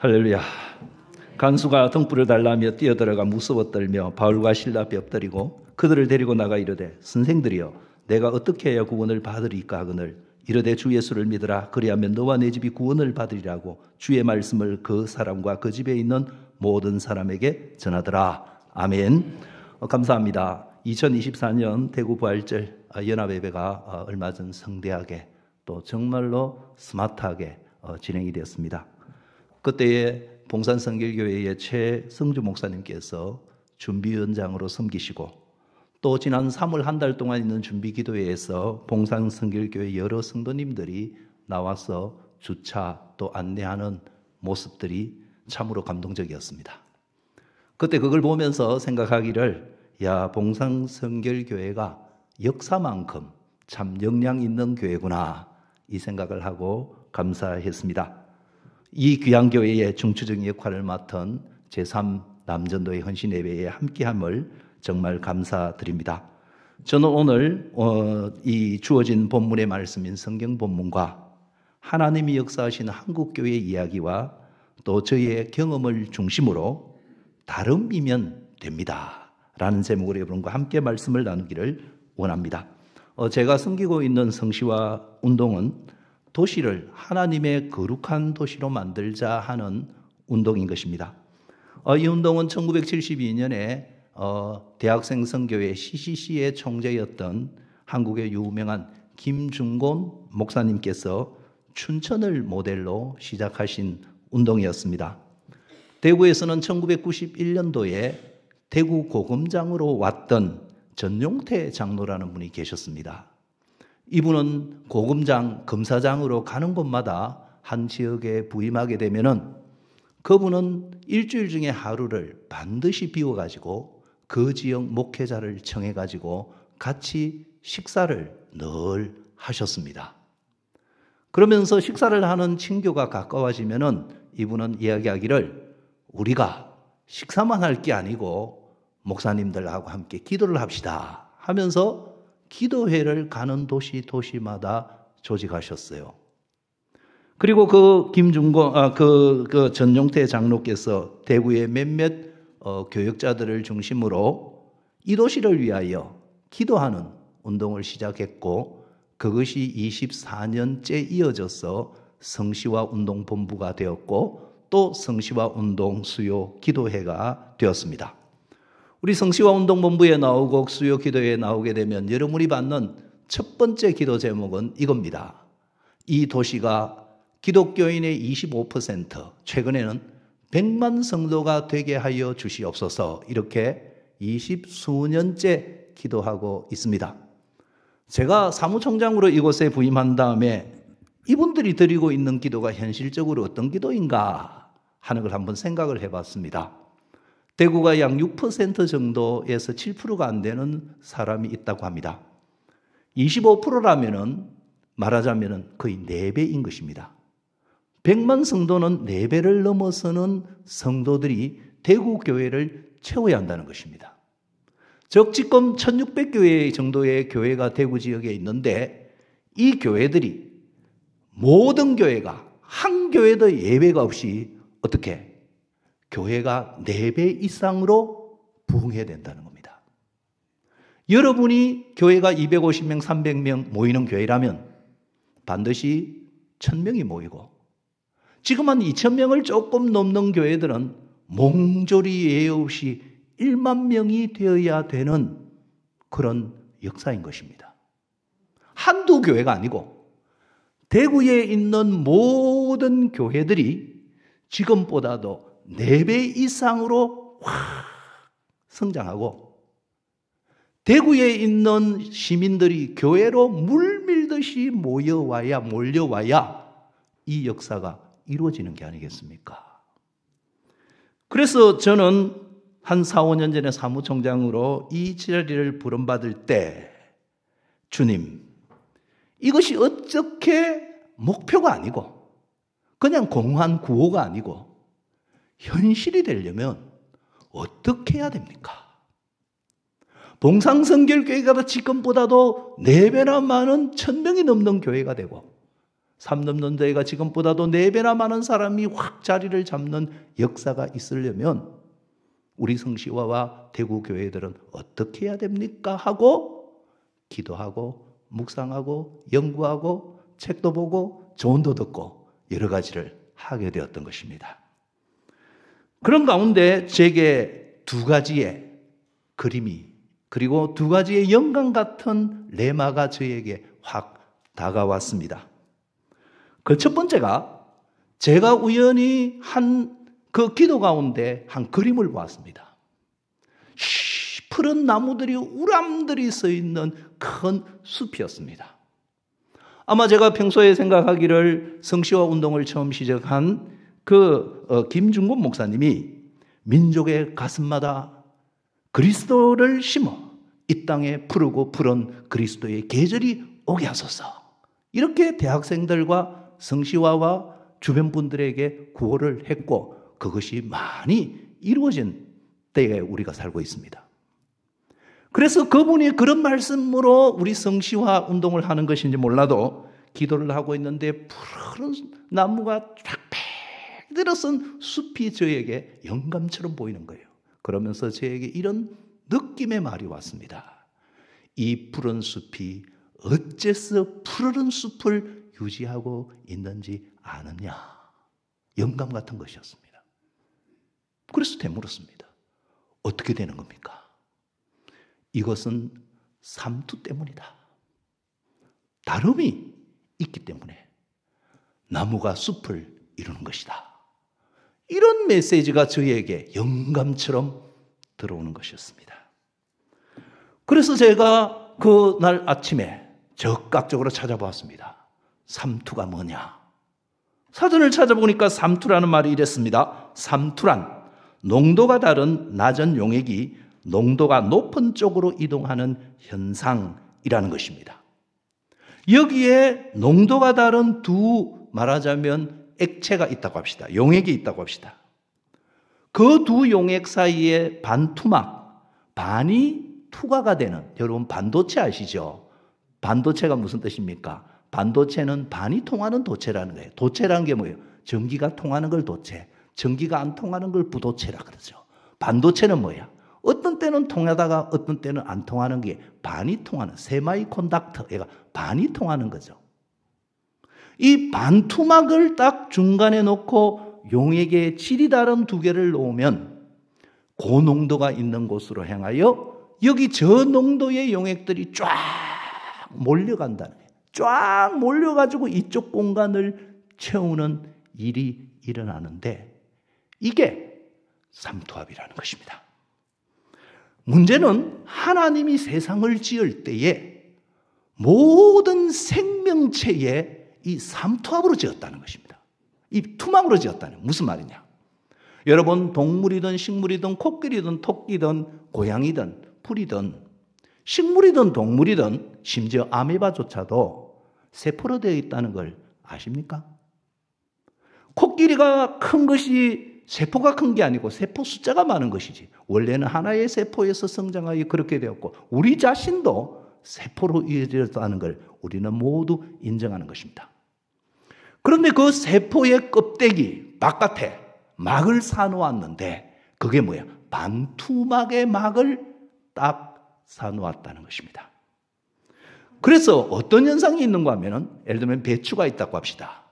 할렐루야. 간수가 등불을 달라며 뛰어들어가 무서워 떨며 바울과 실라 앞에 엎드리고 그들을 데리고 나가 이르되 선생들이여 내가 어떻게 해야 구원을 받으리까 하거늘 이르되 주 예수를 믿으라 그리하면 너와 내 집이 구원을 받으리라고 주의 말씀을 그 사람과 그 집에 있는 모든 사람에게 전하더라. 아멘. 감사합니다. 2024년 대구 부활절 연합예배가 얼마 전 성대하게 또 정말로 스마트하게 진행이 되었습니다. 그때에 봉산성결교회의 최성주 목사님께서 준비위원장으로 섬기시고 또 지난 3월 한 달 동안 있는 준비기도회에서 봉산성결교회 여러 성도님들이 나와서 주차 또 안내하는 모습들이 참으로 감동적이었습니다. 그때 그걸 보면서 생각하기를 봉산성결교회가 역사만큼 참 역량 있는 교회구나 이 생각을 하고 감사했습니다. 이 귀한 교회의 중추적인 역할을 맡은 제3남전도의 헌신예배에 함께함을 정말 감사드립니다. 저는 오늘 이 주어진 본문의 말씀인 성경 본문과 하나님이 역사하신 한국교회의 이야기와 또 저희의 경험을 중심으로 다름이면 됩니다 라는 제목으로 여러분과 함께 말씀을 나누기를 원합니다. 제가 섬기고 있는 성시와 운동은 도시를 하나님의 거룩한 도시로 만들자 하는 운동인 것입니다. 이 운동은 1972년에 대학생 선교회 CCC의 총재였던 한국의 유명한 김중곤 목사님께서 춘천을 모델로 시작하신 운동이었습니다. 대구에서는 1991년도에 대구 고검장으로 왔던 전용태 장로라는 분이 계셨습니다. 이분은 고검장, 검사장으로 가는 곳마다 한 지역에 부임하게 되면은 그분은 일주일 중에 하루를 반드시 비워가지고 그 지역 목회자를 청해가지고 같이 식사를 늘 하셨습니다. 그러면서 식사를 하는 친교가 가까워지면은 이분은 이야기하기를 우리가 식사만 할 게 아니고 목사님들하고 함께 기도를 합시다 하면서 기도회를 가는 도시마다 조직하셨어요. 그리고 그 김중곤, 그 전용태 장로께서 대구의 몇몇 교역자들을 중심으로 이 도시를 위하여 기도하는 운동을 시작했고 그것이 24년째 이어져서 성시와 운동본부가 되었고 또 성시와 운동 수요 기도회가 되었습니다. 우리 성시와 운동본부에 나오고 수요 기도회에 나오게 되면 여러분이 받는 첫 번째 기도 제목은 이겁니다. 이 도시가 기독교인의 25%, 최근에는 100만 성도가 되게 하여 주시옵소서 이렇게 20수년째 기도하고 있습니다. 제가 사무총장으로 이곳에 부임한 다음에 이분들이 드리고 있는 기도가 현실적으로 어떤 기도인가 하는 걸 한번 생각을 해봤습니다. 대구가 약 6% 정도에서 7%가 안 되는 사람이 있다고 합니다. 25%라면은 말하자면은 거의 4배인 것입니다. 100만 성도는 4배를 넘어서는 성도들이 대구 교회를 채워야 한다는 것입니다. 즉 지금 1600교회 정도의 교회가 대구 지역에 있는데 이 교회들이 모든 교회가 한 교회도 예외가 없이 어떻게 교회가 4배 이상으로 부흥해야 된다는 겁니다. 여러분이 교회가 250명, 300명 모이는 교회라면 반드시 1000명이 모이고 지금 한 2000명을 조금 넘는 교회들은 몽졸이 예외 없이 1만 명이 되어야 되는 그런 역사인 것입니다. 한두 교회가 아니고 대구에 있는 모든 교회들이 지금보다도 4배 이상으로 확 성장하고 대구에 있는 시민들이 교회로 물밀듯이 몰려와야 이 역사가 이루어지는 게 아니겠습니까? 그래서 저는 한 4, 5년 전에 사무총장으로 이 자리를 부름받을 때 주님, 이것이 어떻게 목표가 아니고 그냥 공한 구호가 아니고 현실이 되려면 어떻게 해야 됩니까? 봉산성결교회가 지금보다도 4배나 많은 1000명이 넘는 교회가 되고 삶 넘는 자가 지금보다도 4배나 많은 사람이 확 자리를 잡는 역사가 있으려면 우리 성시화와 대구 교회들은 어떻게 해야 됩니까? 하고 기도하고 묵상하고 연구하고 책도 보고 조언도 듣고 여러 가지를 하게 되었던 것입니다. 그런 가운데 제게 2가지의 그림이 그리고 2가지의 영광 같은 레마가 저에게 확 다가왔습니다. 그 첫 번째가 제가 우연히 그 기도 가운데 한 그림을 보았습니다. 푸른 나무들이 우람들이 서 있는 큰 숲이었습니다. 아마 제가 평소에 생각하기를 성시화 운동을 처음 시작한 김중곤 목사님이 민족의 가슴마다 그리스도를 심어 이 땅에 푸르고 푸른 그리스도의 계절이 오게 하소서. 이렇게 대학생들과 성시화와 주변 분들에게 구호를 했고 그것이 많이 이루어진 때에 우리가 살고 있습니다. 그래서 그분이 그런 말씀으로 우리 성시화 운동을 하는 것인지 몰라도 기도를 하고 있는데 푸른 나무가 쫙 들어선 숲이 저에게 영감처럼 보이는 거예요. 그러면서 저에게 이런 느낌의 말이 왔습니다. 이 푸른 숲이 어째서 푸른 숲을 유지하고 있는지 아느냐. 영감 같은 것이었습니다. 그래서 되물었습니다. 어떻게 되는 겁니까? 이것은 삼투 때문이다. 다름이 있기 때문에 나무가 숲을 이루는 것이다. 이런 메시지가 저희에게 영감처럼 들어오는 것이었습니다. 그래서 제가 그날 아침에 적극적으로 찾아보았습니다. 삼투가 뭐냐? 사전을 찾아보니까 삼투라는 말이 이랬습니다. 삼투란 농도가 다른 낮은 용액이 농도가 높은 쪽으로 이동하는 현상이라는 것입니다. 여기에 농도가 다른 말하자면 액체가 있다고 합시다. 용액이 있다고 합시다. 그 2 용액 사이에 반투막, 반이 투과가 되는, 여러분 반도체 아시죠? 반도체가 무슨 뜻입니까? 반도체는 반이 통하는 도체라는 거예요. 도체라는 게 뭐예요? 전기가 통하는 걸 도체, 전기가 안 통하는 걸 부도체라 그러죠. 반도체는 뭐야? 어떤 때는 통하다가 어떤 때는 안 통하는 게 반이 통하는 세마이 콘덕터, 얘가 반이 통하는 거죠. 이 반투막을 딱 중간에 놓고 용액의 질이 다른 2개를 놓으면 고농도가 있는 곳으로 향하여 여기 저농도의 용액들이 쫙 몰려간다는 거예요. 쫙 몰려가지고 이쪽 공간을 채우는 일이 일어나는데 이게 삼투압이라는 것입니다. 문제는 하나님이 세상을 지을 때에 모든 생명체에 이 삼투압으로 지었다는 것입니다. 이 투막으로 지었다는 거예요. 무슨 말이냐? 여러분 동물이든 식물이든 코끼리든 토끼든 고양이든 풀이든 식물이든 동물이든 심지어 아메바조차도 세포로 되어 있다는 걸 아십니까? 코끼리가 큰 것이 세포가 큰 게 아니고 세포 숫자가 많은 것이지 원래는 하나의 세포에서 성장하여 그렇게 되었고 우리 자신도 세포로 이루어졌다는 걸 우리는 모두 인정하는 것입니다. 그런데 그 세포의 껍데기 바깥에 막을 사놓았는데 그게 뭐야? 반투막의 막을 딱 사놓았다는 것입니다. 그래서 어떤 현상이 있는가 하면은 예를 들면 배추가 있다고 합시다.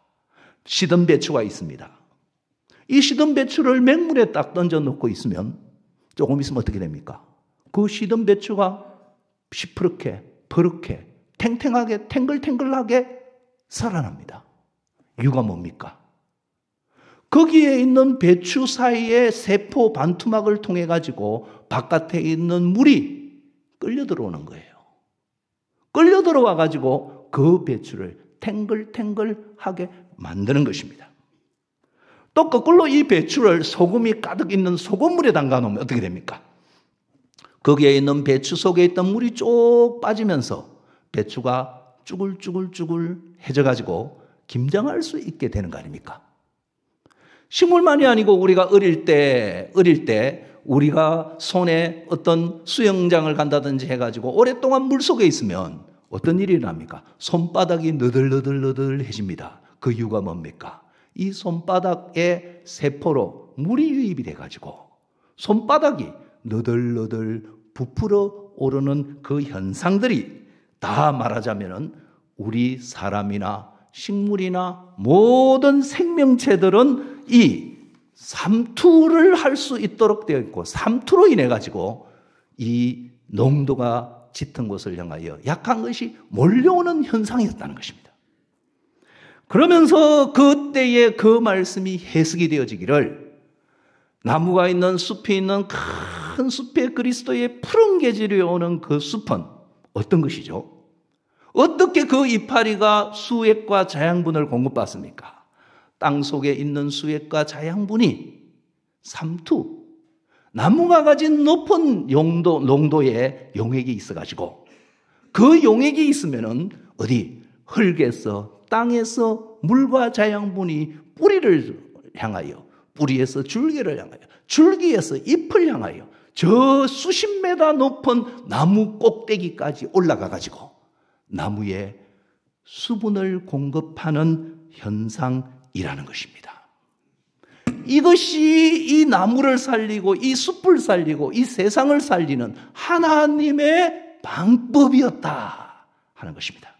시든 배추가 있습니다. 이 시든 배추를 맹물에 딱 던져 놓고 있으면 조금 있으면 어떻게 됩니까? 그 시든 배추가 시퍼렇게 버럭게 탱탱하게 탱글탱글하게 살아납니다. 이유가 뭡니까? 거기에 있는 배추 사이에 세포 반투막을 통해 가지고 바깥에 있는 물이 끌려 들어오는 거예요. 끌려 들어와 가지고 그 배추를 탱글탱글하게 만드는 것입니다. 또 거꾸로 이 배추를 소금이 가득 있는 소금물에 담가 놓으면 어떻게 됩니까? 거기에 있는 배추 속에 있던 물이 쭉 빠지면서 배추가 쭈글쭈글쭈글해져 가지고 김장할 수 있게 되는 거 아닙니까? 식물만이 아니고 우리가 어릴 때 우리가 손에 어떤 수영장을 간다든지 해가지고 오랫동안 물 속에 있으면 어떤 일이 일어납니까? 손바닥이 너덜너덜너덜해집니다. 그 이유가 뭡니까? 이 손바닥에 세포로 물이 유입이 돼가지고 손바닥이 너덜너덜 부풀어 오르는 그 현상들이 다 말하자면은 우리 사람이나 식물이나 모든 생명체들은 이 삼투를 할 수 있도록 되어 있고 삼투로 인해 가지고 이 농도가 짙은 곳을 향하여 약한 것이 몰려오는 현상이었다는 것입니다. 그러면서 그때의 그 말씀이 해석이 되어지기를 나무가 있는 숲이 있는 큰 숲에 그리스도의 푸른 계절이 오는 그 숲은 어떤 것이죠? 어떻게 그 이파리가 수액과 자양분을 공급받습니까? 땅 속에 있는 수액과 자양분이 삼투, 나무가 가진 높은 농도의 용액이 있어가지고 그 용액이 있으면은 어디 흙에서 땅에서 물과 자양분이 뿌리를 향하여 뿌리에서 줄기를 향하여 줄기에서 잎을 향하여 저 수십 메다 높은 나무 꼭대기까지 올라가 가지고 나무에 수분을 공급하는 현상이라는 것입니다. 이것이 이 나무를 살리고 이 숲을 살리고 이 세상을 살리는 하나님의 방법이었다 하는 것입니다.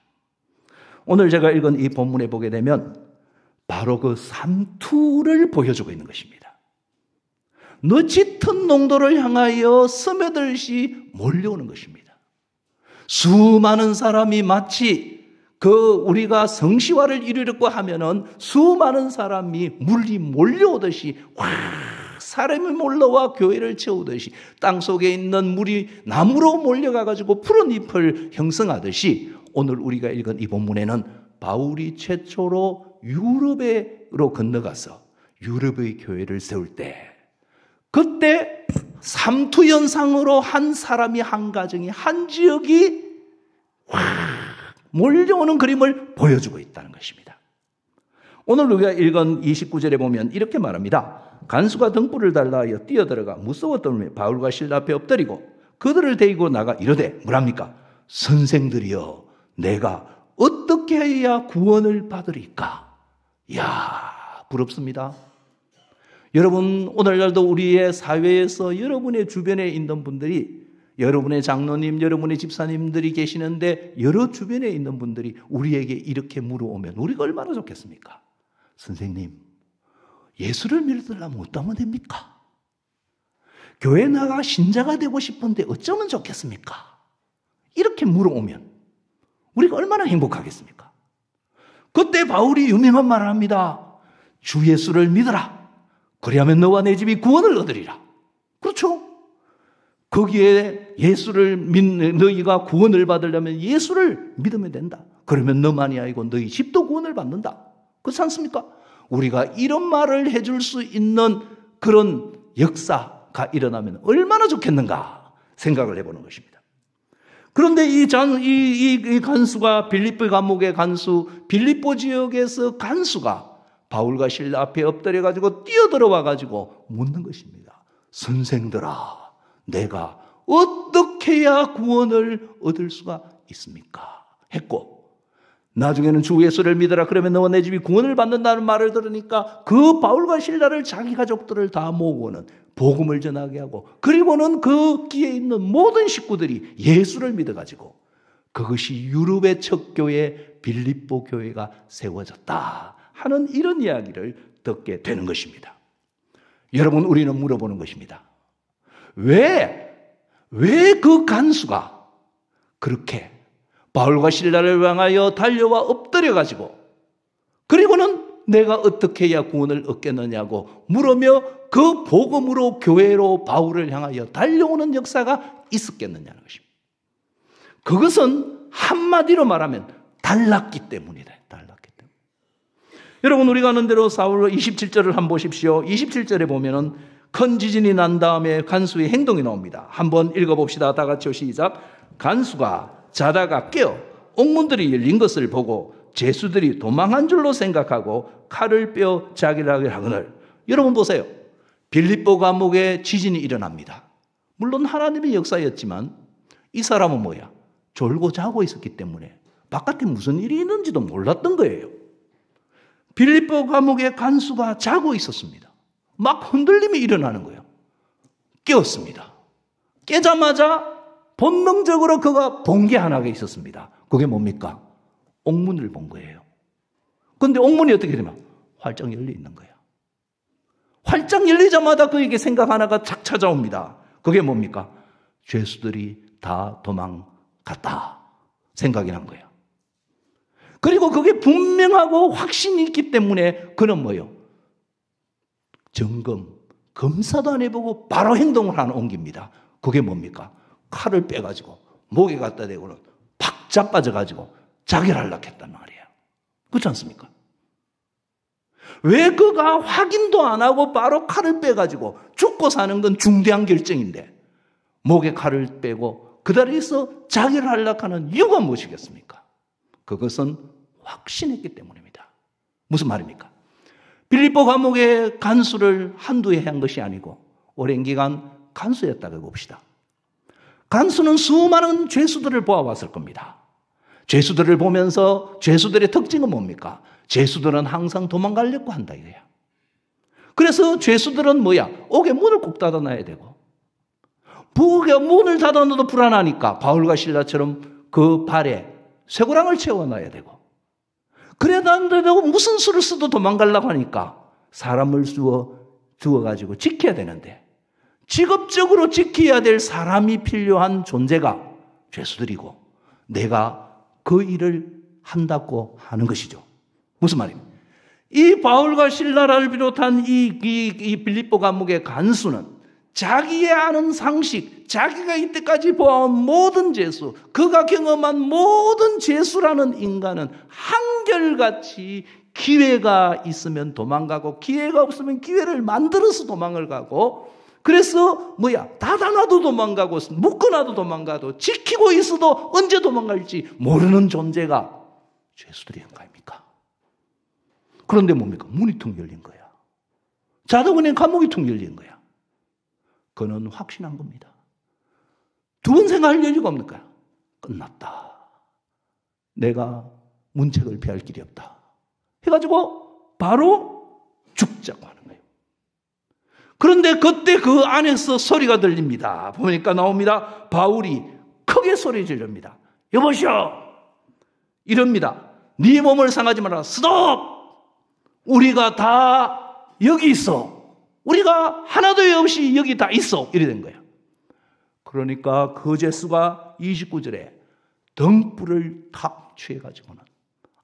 오늘 제가 읽은 이 본문에 보게 되면 바로 그 삼투를 보여주고 있는 것입니다. 너 짙은 농도를 향하여 스며들시 몰려오는 것입니다. 수많은 사람이 마치 우리가 성시화를 이루려고 하면은 수많은 사람이 물이 몰려오듯이 사람이 몰려와 교회를 채우듯이 땅 속에 있는 물이 나무로 몰려가가지고 푸른 잎을 형성하듯이 오늘 우리가 읽은 이 본문에는 바울이 최초로 유럽으로 건너가서 유럽의 교회를 세울 때 그때 삼투 현상으로 한 사람이 한 가정이 한 지역이 몰려오는 그림을 보여주고 있다는 것입니다. 오늘 우리가 읽은 29절에 보면 이렇게 말합니다. 간수가 등불을 달라 하여 뛰어들어가 무서웠던 바울과 실라 앞에 엎드리고 그들을 데리고 나가 이르되 뭐랍니까? 선생들이여 내가 어떻게 해야 구원을 받으리까? 이야 부럽습니다. 여러분 오늘날도 우리의 사회에서 여러분의 주변에 있는 분들이 여러분의 장로님, 여러분의 집사님들이 계시는데 여러 주변에 있는 분들이 우리에게 이렇게 물어오면 우리가 얼마나 좋겠습니까? 선생님, 예수를 믿으려면 어떠면 됩니까? 교회 나가 신자가 되고 싶은데 어쩌면 좋겠습니까? 이렇게 물어오면 우리가 얼마나 행복하겠습니까? 그때 바울이 유명한 말을 합니다. 주 예수를 믿어라. 그리하면 너와 내 집이 구원을 얻으리라. 그렇죠? 거기에 예수를 믿는 너희가 구원을 받으려면 예수를 믿으면 된다. 그러면 너만이 아니고 너희 집도 구원을 받는다. 그렇지 않습니까? 우리가 이런 말을 해줄 수 있는 그런 역사가 일어나면 얼마나 좋겠는가 생각을 해보는 것입니다. 그런데 이 간수가 빌립보 감옥의 간수, 빌립보 지역에서 간수가 바울과 실라 앞에 엎드려가지고 뛰어들어와가지고 묻는 것입니다. 선생들아, 내가 어떻게 해야 구원을 얻을 수가 있습니까? 했고 나중에는 주 예수를 믿어라. 그러면 너와 내 집이 구원을 받는다는 말을 들으니까 그 바울과 실라를 자기 가족들을 다 모으고는 복음을 전하게 하고 그리고는 그 기에 있는 모든 식구들이 예수를 믿어가지고 그것이 유럽의 첫 교회 빌립보 교회가 세워졌다 하는 이런 이야기를 듣게 되는 것입니다. 여러분 우리는 물어보는 것입니다. 왜 그 간수가 그렇게 바울과 실라를 향하여 달려와 엎드려가지고 그리고는 내가 어떻게 해야 구원을 얻겠느냐고 물으며 그 복음으로 교회로 바울을 향하여 달려오는 역사가 있었겠느냐는 것입니다. 그것은 한마디로 말하면 달랐기 때문이다. 달랐기 때문에. 여러분 우리가 아는 대로 사울 27절을 한번 보십시오. 27절에 보면은 큰 지진이 난 다음에 간수의 행동이 나옵니다. 한번 읽어봅시다. 다 같이요. 시작. 간수가 자다가 깨어 옥문들이 열린 것을 보고 죄수들이 도망한 줄로 생각하고 칼을 빼어 자기를 하거늘. 여러분 보세요. 빌립보 감옥에 지진이 일어납니다. 물론 하나님의 역사였지만 이 사람은 뭐야? 졸고 자고 있었기 때문에 바깥에 무슨 일이 있는지도 몰랐던 거예요. 빌립보 감옥의 간수가 자고 있었습니다. 막 흔들림이 일어나는 거예요. 깨었습니다. 깨자마자 본능적으로 그가 본 게 하나가 있었습니다. 그게 뭡니까? 옥문을 본 거예요. 그런데 옥문이 어떻게 되면 활짝 열려 있는 거예요. 활짝 열리자마자 그에게 생각 하나가 착 찾아옵니다. 그게 뭡니까? 죄수들이 다 도망갔다 생각이 난 거예요. 그리고 그게 분명하고 확신이 있기 때문에 그는 뭐예요? 검사도 안 해보고 바로 행동을 하나 옮깁니다. 그게 뭡니까? 칼을 빼가지고 목에 갖다 대고는 팍 자빠져가지고 자결 하려고 했단 말이에요. 그렇지 않습니까? 왜 그가 확인도 안 하고 바로 칼을 빼가지고 죽고 사는 건 중대한 결정인데 목에 칼을 빼고 그 자리에서 자결을 하려고 하는 이유가 무엇이겠습니까? 그것은 확신했기 때문입니다. 무슨 말입니까? 빌립보 감옥의 간수를 한두 해 한 것이 아니고 오랜 기간 간수였다고 봅시다. 간수는 수많은 죄수들을 보아왔을 겁니다. 죄수들을 보면서 죄수들의 특징은 뭡니까? 죄수들은 항상 도망가려고 한다 이거야. 그래서 죄수들은 뭐야? 옥에 문을 꼭 닫아놔야 되고 부엌에 문을 닫아놔도 불안하니까 바울과 실라처럼 그 발에 쇠고랑을 채워놔야 되고 그래도 무슨 수를 써도 도망가려고 하니까 사람을 주어가지고 지켜야 되는데 직업적으로 지켜야 될 사람이 필요한 존재가 죄수들이고 내가 그 일을 한다고 하는 것이죠. 무슨 말입니까? 이 바울과 실라를 비롯한 이 빌립보 감옥의 간수는 자기의 아는 상식, 자기가 이때까지 보아온 모든 죄수, 그가 경험한 모든 죄수라는 인간은 한결같이 기회가 있으면 도망가고 기회가 없으면 기회를 만들어서 도망을 가고 그래서 닫아놔도 도망가고 묶어놔도 도망가도 지키고 있어도 언제 도망갈지 모르는 존재가 죄수들이 아닙니까? 그런데 뭡니까? 문이 퉁 열린 거야. 자도 그냥 감옥이 퉁 열린 거야. 그는 확신한 겁니다. 두 번 생각할 여유가 없는가? 끝났다. 내가 문책을 피할 길이 없다. 해가지고 바로 죽자고 하는 거예요. 그런데 그때 그 안에서 소리가 들립니다. 보니까 나옵니다. 바울이 크게 소리 지릅니다. 여보시오! 이럽니다. 네 몸을 상하지 마라. 스톱! 우리가 다 여기 있어. 우리가 하나도 없이 여기 다 있어. 이래 된 거예요. 그러니까 그 죄수가 29절에 등불을 탁 취해가지고는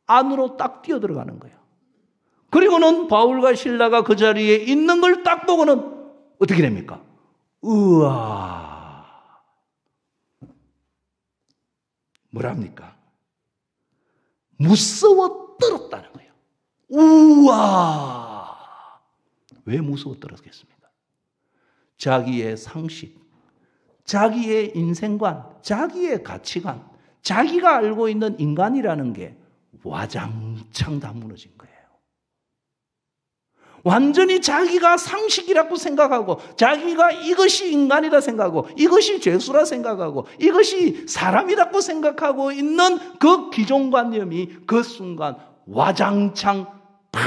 안으로 딱 뛰어들어가는 거예요. 그리고는 바울과 실라가 그 자리에 있는 걸 딱 보고는 어떻게 됩니까? 우와. 뭐랍니까? 무서워 떨었다는 거예요. 우와. 왜 무서워 떨었겠습니까? 자기의 상식, 자기의 인생관, 자기의 가치관, 자기가 알고 있는 인간이라는 게 와장창 다 무너진 거예요. 완전히 자기가 상식이라고 생각하고 자기가 이것이 인간이라 생각하고 이것이 죄수라 생각하고 이것이 사람이라고 생각하고 있는 그 기존관념이 그 순간 와장창 팍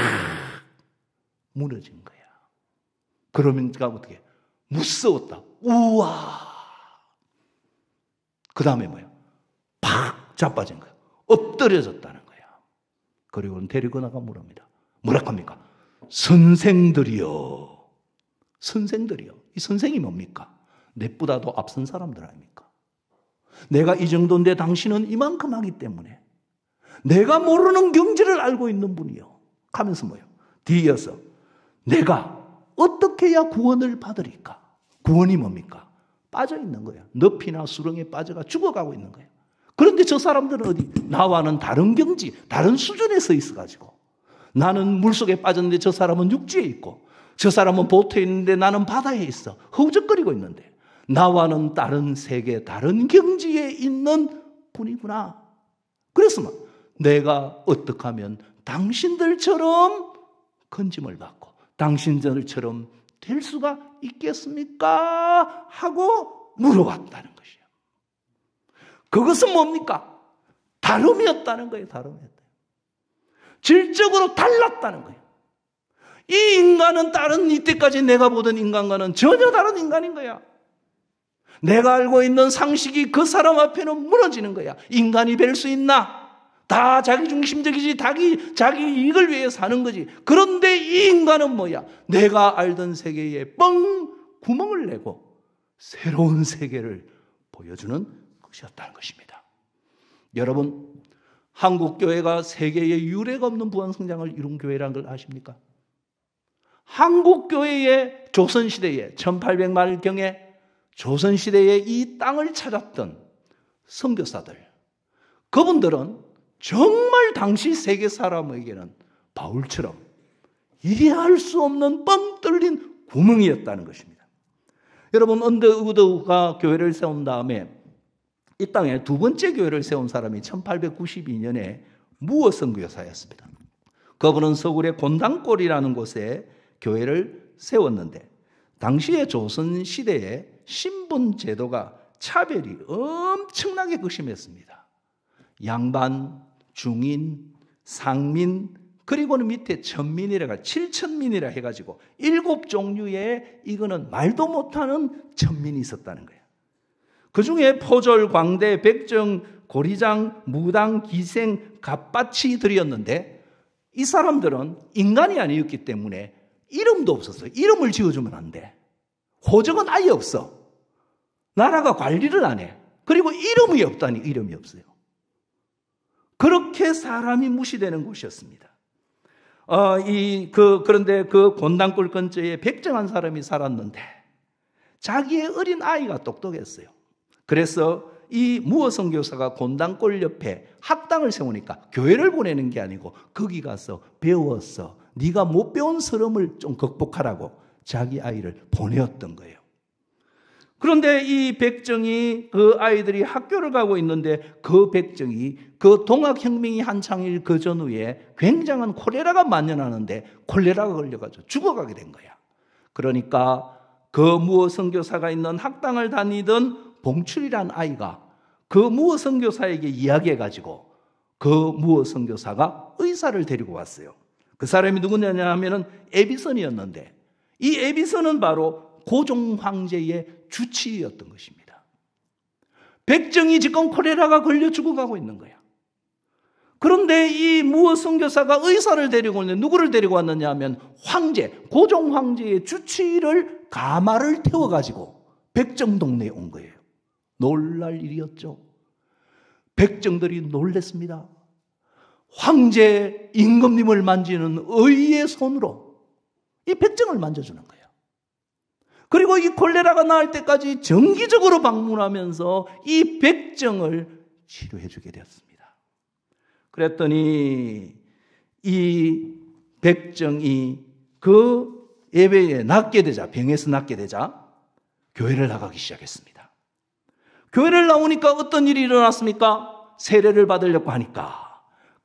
무너진 거야. 그러니까 어떻게? 무서웠다. 우와. 그 다음에 뭐야? 팍 자빠진 거야. 엎드려졌다는 거야. 그리고는 데리고 나가 물습니다. 뭐라 합니까? 선생들이요. 선생들이요. 이 선생이 뭡니까? 내보다도 앞선 사람들 아닙니까? 내가 이 정도인데 당신은 이만큼 하기 때문에 내가 모르는 경지를 알고 있는 분이요. 하면서 뭐예요? 뒤이어서 내가 어떻게 해야 구원을 받으리까? 구원이 뭡니까? 빠져 있는 거예요. 늪이나 수렁에 빠져가 죽어가고 있는 거예요. 그런데 저 사람들은 어디? 나와는 다른 경지, 다른 수준에 서 있어가지고 나는 물속에 빠졌는데 저 사람은 육지에 있고 저 사람은 보트에 있는데 나는 바다에 있어. 허우적거리고 있는데 나와는 다른 세계, 다른 경지에 있는 분이구나. 그래서 내가 어떻게 하면 당신들처럼 건짐을 받고 당신들처럼 될 수가 있겠습니까? 하고 물어봤다는 것이에요. 그것은 뭡니까? 다름이었다는 거예요. 다름이었다. 질적으로 달랐다는 거예요. 이 인간은 다른 이때까지 내가 보던 인간과는 전혀 다른 인간인 거야. 내가 알고 있는 상식이 그 사람 앞에는 무너지는 거야. 인간이 될 수 있나? 다 자기중심적이지, 자기 이익을 위해 사는 거지. 그런데 이 인간은 뭐야? 내가 알던 세계에 뻥 구멍을 내고 새로운 세계를 보여주는 것이었다는 것입니다. 여러분, 한국교회가 세계에 유례가 없는 부흥성장을 이룬 교회라는 걸 아십니까? 한국교회의 조선시대에 1800말경에 조선시대에 이 땅을 찾았던 선교사들, 그분들은 정말 당시 세계 사람에게는 바울처럼 이해할 수 없는 뻥 뚫린 구멍이었다는 것입니다. 여러분, 언더우드가 교회를 세운 다음에 이 땅에 두 번째 교회를 세운 사람이 1892년에 무어 선교사였습니다. 그분은 서울의 곤당골이라는 곳에 교회를 세웠는데 당시의 조선시대에 신분 제도가 차별이 엄청나게 극심했습니다. 양반, 중인, 상민, 그리고는 밑에 천민이라가 7천민이라 해가지고 7종류의 이거는 말도 못하는 천민이 있었다는 거예요. 그 중에 포졸, 광대, 백정, 고리장, 무당, 기생, 갑바치들이었는데 이 사람들은 인간이 아니었기 때문에 이름도 없었어요. 이름을 지어주면 안 돼. 호적은 아예 없어. 나라가 관리를 안 해. 그리고 이름이 없다니 이름이 없어요. 그렇게 사람이 무시되는 곳이었습니다. 그런데 그 곤당골 근처에 백정한 사람이 살았는데 자기의 어린 아이가 똑똑했어요. 그래서 이 무어 선교사가 곤당골 옆에 학당을 세우니까 교회를 보내는 게 아니고 거기 가서 배웠어. 네가 못 배운 서름을 좀 극복하라고 자기 아이를 보내었던 거예요. 그런데 이 백정이 그 아이들이 학교를 가고 있는데 그 백정이 그 동학혁명이 한창일 그 전후에 굉장한 콜레라가 만연하는데 콜레라가 걸려가지고 죽어가게 된 거야. 그러니까 그 무어 선교사가 있는 학당을 다니던 봉출이란 아이가 그 무어 선교사에게 이야기해가지고 그 무어 선교사가 의사를 데리고 왔어요. 그 사람이 누구냐 하면은 에비선이었는데 이 에비선은 바로 고종 황제의 주치의였던 것입니다. 백정이 지금 콜레라가 걸려 죽어가고 있는 거야. 그런데 이 무어 선교사가 의사를 데리고 왔는데 누구를 데리고 왔느냐 하면 황제, 고종 황제의 주치의를 가마를 태워가지고 백정 동네에 온 거예요. 놀랄 일이었죠. 백정들이 놀랬습니다. 황제 임금님을 만지는 의의 손으로 이 백정을 만져주는 거예요. 그리고 이 콜레라가 나을 때까지 정기적으로 방문하면서 이 백정을 치료해 주게 되었습니다. 그랬더니 이 백정이 그 예배에 낫게 되자, 병에서 낫게 되자 교회를 나가기 시작했습니다. 교회를 나오니까 어떤 일이 일어났습니까? 세례를 받으려고 하니까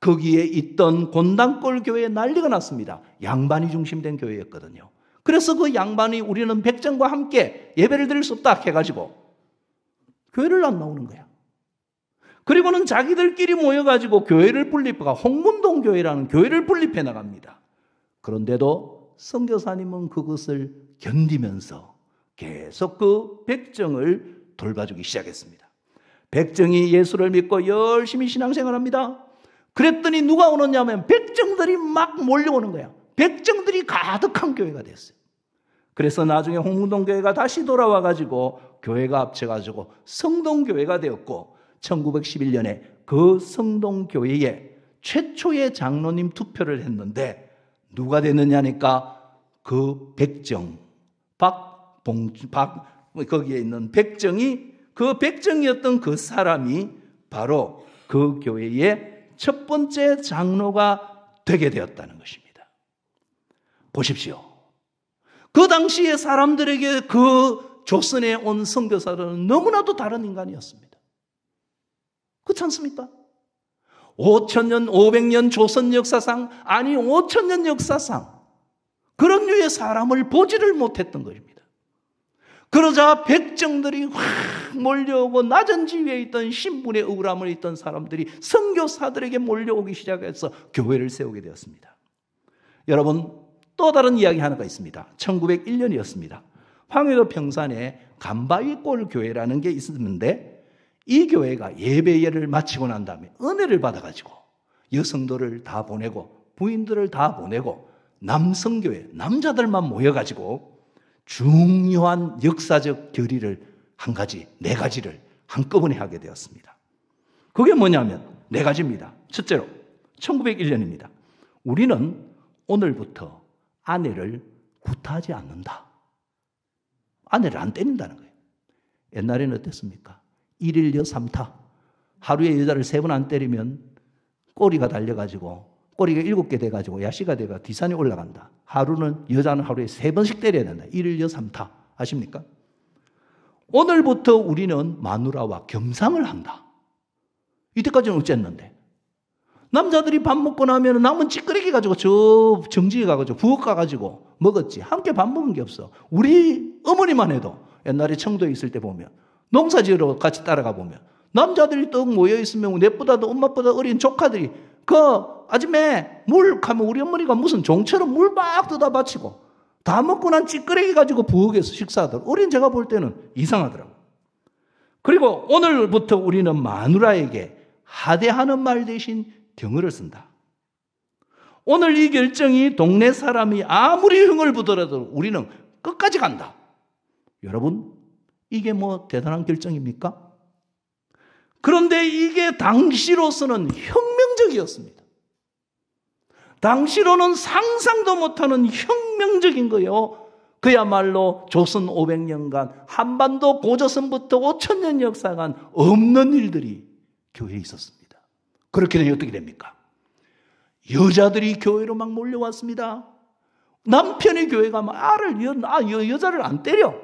거기에 있던 곤당골 교회에 난리가 났습니다. 양반이 중심된 교회였거든요. 그래서 그 양반이 우리는 백정과 함께 예배를 드릴 수 없다 해가지고 교회를 안 나오는 거야. 그리고는 자기들끼리 모여가지고 교회를 분립해가 홍문동 교회라는 교회를 분립해 나갑니다. 그런데도 선교사님은 그것을 견디면서 계속 그 백정을 돌봐주기 시작했습니다. 백정이 예수를 믿고 열심히 신앙생활합니다. 그랬더니 누가 오느냐면 백정들이 막 몰려오는 거야. 백정들이 가득한 교회가 됐어요. 그래서 나중에 홍문동 교회가 다시 돌아와가지고 교회가 합쳐가지고 성동교회가 되었고 1911년에 그 성동교회에 최초의 장로님 투표를 했는데 누가 됐느냐니까 그 백정, 거기에 있는 백정이 그 백정이었던 그 사람이 바로 그 교회의 첫 번째 장로가 되게 되었다는 것입니다. 보십시오. 그 당시에 사람들에게 그 조선에 온 선교사들은 너무나도 다른 인간이었습니다. 그렇지 않습니까? 5,000년, 500년 조선 역사상, 아니 5,000년 역사상 그런 류의 사람을 보지를 못했던 것입니다. 그러자 백정들이 확 몰려오고 낮은 지위에 있던 신분의 우울함을 있던 사람들이 선교사들에게 몰려오기 시작해서 교회를 세우게 되었습니다. 여러분, 또 다른 이야기 하나가 있습니다. 1901년이었습니다. 황해도 평산에 간바위골 교회라는 게 있었는데 이 교회가 예배를 마치고 난 다음에 은혜를 받아가지고 여성들을 다 보내고 부인들을 다 보내고 남성교회, 남자들만 모여가지고 중요한 역사적 결의를 네 가지를 한꺼번에 하게 되었습니다. 그게 뭐냐면 4가지입니다. 첫째로 1901년입니다. 우리는 오늘부터 아내를 구타하지 않는다. 아내를 안 때린다는 거예요. 옛날에는 어땠습니까? 1일 여 3타. 하루에 여자를 3번 안 때리면 꼬리가 달려가지고 꼬리가 7개 돼가지고 야시가 돼가 뒷산이 올라간다. 여자는 하루에 3번씩 때려야 된다. 1일 여 3타. 아십니까? 오늘부터 우리는 마누라와 겸상을 한다. 이때까지는 어쨌는데 남자들이 밥 먹고 나면 남은 찌끄레기 가지고 저 정지에 가가지고 부엌 가가지고 먹었지. 함께 밥 먹은 게 없어. 우리 어머니만 해도 옛날에 청도에 있을 때 보면 농사 지으러 같이 따라가 보면 남자들이 떡 모여 있으면 내보다도 엄마보다 어린 조카들이 아줌매 물 하면 우리 어머니가 무슨 종처럼 물 막 뜯어 바치고 다 먹고 난 찌끄레기 가지고 부엌에서 식사하더라. 어린 제가 볼 때는 이상하더라고. 그리고 오늘부터 우리는 마누라에게 하대하는 말 대신 경어를 쓴다. 오늘 이 결정이 동네 사람이 아무리 흥을 부더라도 우리는 끝까지 간다. 여러분, 이게 뭐 대단한 결정입니까? 그런데 이게 당시로서는 혁명적이었습니다. 당시로는 상상도 못하는 혁명적인 거요. 그야말로 조선 500년간 한반도 고조선부터 5000년 역사간 없는 일들이 교회에 있었습니다. 그렇게 되면 어떻게 됩니까? 여자들이 교회로 막 몰려왔습니다. 남편이 교회 가면 여자를 안 때려.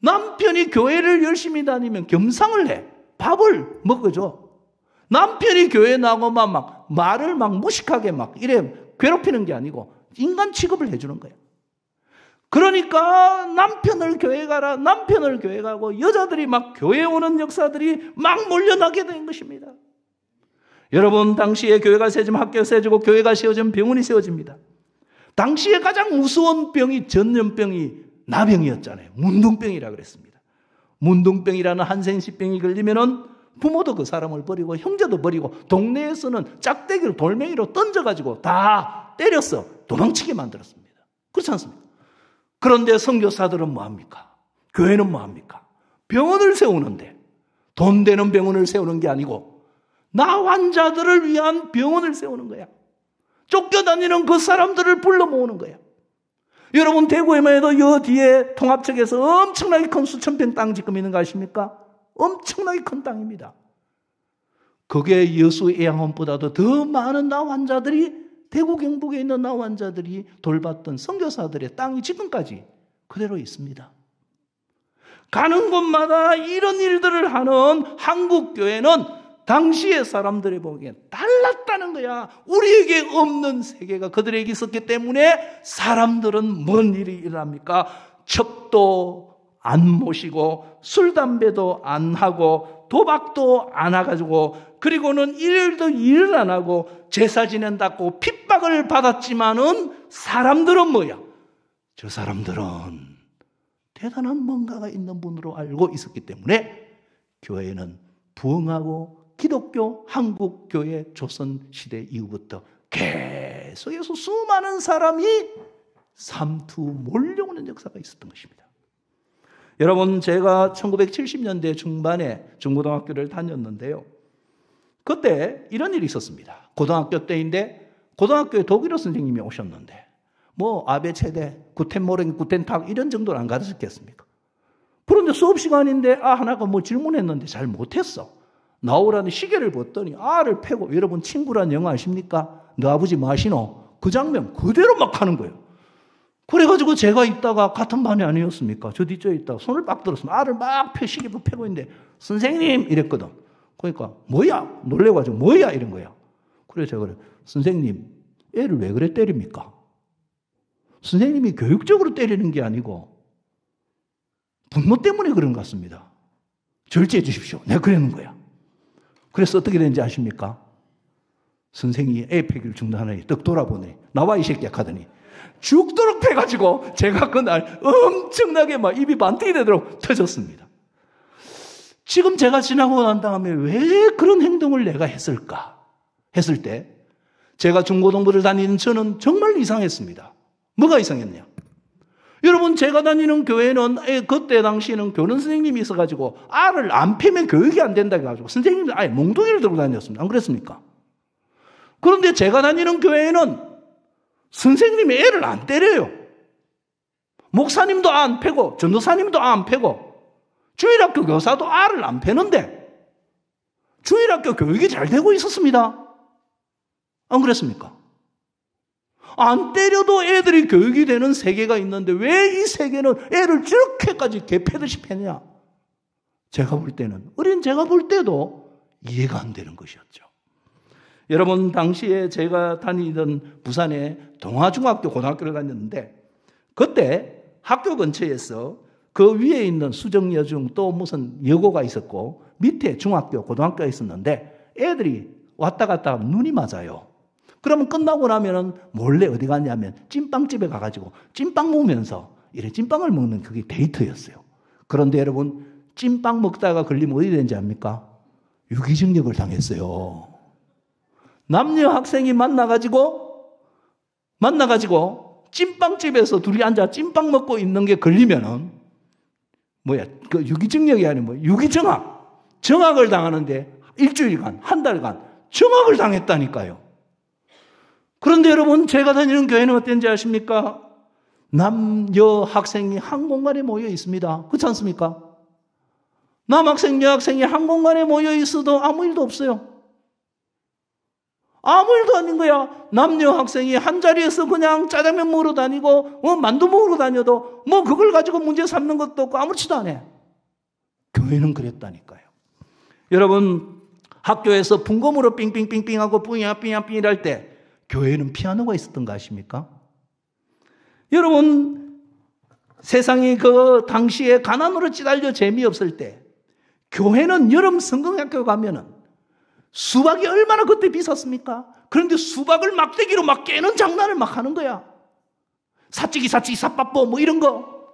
남편이 교회를 열심히 다니면 겸상을 해. 밥을 먹어줘. 남편이 교회 나가면 막 말을 막 무식하게 막 이래 괴롭히는 게 아니고 인간 취급을 해주는 거예요. 그러니까 남편을 교회 가라, 남편을 교회 가고 여자들이 막 교회 오는 역사들이 막 몰려나게 된 것입니다. 여러분, 당시에 교회가 세지면 학교가 세지고 교회가 세워지면 병원이 세워집니다. 당시에 가장 무서운 병이 전염병이 나병이었잖아요. 문둥병이라 그랬습니다. 문둥병이라는 한센시병이 걸리면은 부모도 그 사람을 버리고 형제도 버리고 동네에서는 짝대기로 돌멩이로 던져가지고 다 때렸어. 도망치게 만들었습니다. 그렇지 않습니까? 그런데 선교사들은 뭐합니까? 교회는 뭐합니까? 병원을 세우는데 돈 되는 병원을 세우는 게 아니고 나 환자들을 위한 병원을 세우는 거야. 쫓겨다니는 그 사람들을 불러 모으는 거야. 여러분, 대구에만 해도 여 뒤에 통합청에서 엄청나게 큰 수천 평 땅 지금 있는 거 아십니까? 엄청나게 큰 땅입니다. 그게 여수 애양원보다도 더 많은 나 환자들이 대구 경북에 있는 나 환자들이 돌봤던 선교사들의 땅이 지금까지 그대로 있습니다. 가는 곳마다 이런 일들을 하는 한국교회는 당시의 사람들이 보기엔 달랐다는 거야. 우리에게 없는 세계가 그들에게 있었기 때문에 사람들은 뭔 일이 일어납니까? 첩도 안 모시고 술 담배도 안 하고 도박도 안 해가지고 그리고는 일도 일을 안 하고 제사 지낸다고 핍박을 받았지만은 사람들은 뭐야? 저 사람들은 대단한 뭔가가 있는 분으로 알고 있었기 때문에 교회는 부흥하고 기독교 한국교회 조선시대 이후부터 계속해서 수많은 사람이 삼투 몰려오는 역사가 있었던 것입니다. 여러분, 제가 1970년대 중반에 중고등학교를 다녔는데요. 그때 이런 일이 있었습니다. 고등학교 때인데 고등학교에 독일어 선생님이 오셨는데 뭐 아베체대, 구텐모른, 구텐탁 이런 정도는 안 가르쳤겠습니까? 그런데 수업 시간인데 하나가 뭐 질문했는데 잘 못했어. 나오라는 시계를 봤더니 알을 패고, 여러분 친구란 영화 아십니까? 너 아버지 뭐 하시노? 그 장면 그대로 막 하는 거예요. 그래가지고 제가 있다가 같은 반이 아니었습니까? 저 뒤쪽에 있다가 손을 빡 들었으면 알을 막 시계 패고 있는데 선생님 이랬거든. 그러니까 뭐야? 놀래가지고 뭐야? 이런 거야. 그래서 제가 그래, 선생님 애를 왜 그래 때립니까? 선생님이 교육적으로 때리는 게 아니고 분노 때문에 그런 것 같습니다. 절제해 주십시오. 내가 그러는 거야. 그래서 어떻게 되는지 아십니까? 선생이 애 패기를 중단하니 떡 돌아보니 나와 이 새끼야 하더니 죽도록 패가지고 제가 그날 엄청나게 막 입이 반띵이 되도록 터졌습니다. 지금 제가 지나고 난 다음에 왜 그런 행동을 내가 했을까? 했을 때 제가 중고등부를 다니는 저는 정말 이상했습니다. 뭐가 이상했냐? 여러분, 제가 다니는 교회는 그때 당시에는 교련 선생님이 있어가지고 알을 안 패면 교육이 안 된다 해가지고 선생님이 아예 몽둥이를 들고 다녔습니다. 안 그랬습니까? 그런데 제가 다니는 교회에는 선생님이 애를 안 때려요. 목사님도 안 패고 전도사님도 안 패고 주일학교 교사도 알을 안 패는데 주일학교 교육이 잘 되고 있었습니다. 안 그랬습니까? 안 때려도 애들이 교육이 되는 세계가 있는데 왜 이 세계는 애를 저렇게까지 개패듯이 패냐? 제가 볼 때는, 어린 제가 볼 때도 이해가 안 되는 것이었죠. 여러분, 당시에 제가 다니던 부산에 동화중학교 고등학교를 다녔는데 그때 학교 근처에서 그 위에 있는 수정여중 또 무슨 여고가 있었고 밑에 중학교 고등학교가 있었는데 애들이 왔다 갔다 하면 눈이 맞아요. 그러면 끝나고 나면은 몰래 어디 갔냐면 찐빵집에 가가지고 찐빵 먹으면서 이래 찐빵을 먹는 그게 데이트였어요. 그런데 여러분, 찐빵 먹다가 걸리면 어디 되는지 압니까? 유기징역을 당했어요. 남녀 학생이 만나가지고 찐빵집에서 둘이 앉아 찐빵 먹고 있는 게 걸리면은 그 유기징역이 아니고 정학을 당하는데 일주일간, 한 달간 정학을 당했다니까요. 그런데 여러분, 제가 다니는 교회는 어땠는지 아십니까? 남녀 학생이 한 공간에 모여 있습니다. 그렇지 않습니까? 남학생, 여학생이 한 공간에 모여 있어도 아무 일도 없어요. 아무 일도 아닌 거야. 남녀 학생이 한 자리에서 그냥 짜장면 먹으러 다니고 만두 먹으러 다녀도 그걸 가지고 문제 삼는 것도 없고 아무렇지도 않아. 교회는 그랬다니까요. 여러분, 학교에서 풍금으로 삥삥삥삥하고 삥삥삥삥 이럴 때 교회는 피아노가 있었던 거 아십니까? 여러분, 세상이 그 당시에 가난으로 찌달려 재미없을 때 교회는 여름 성경학교 가면은 수박이 얼마나 그때 비쌌습니까? 그런데 수박을 막대기로 막 깨는 장난을 막 하는 거야. 사찌기 사빠뽀 이런 거.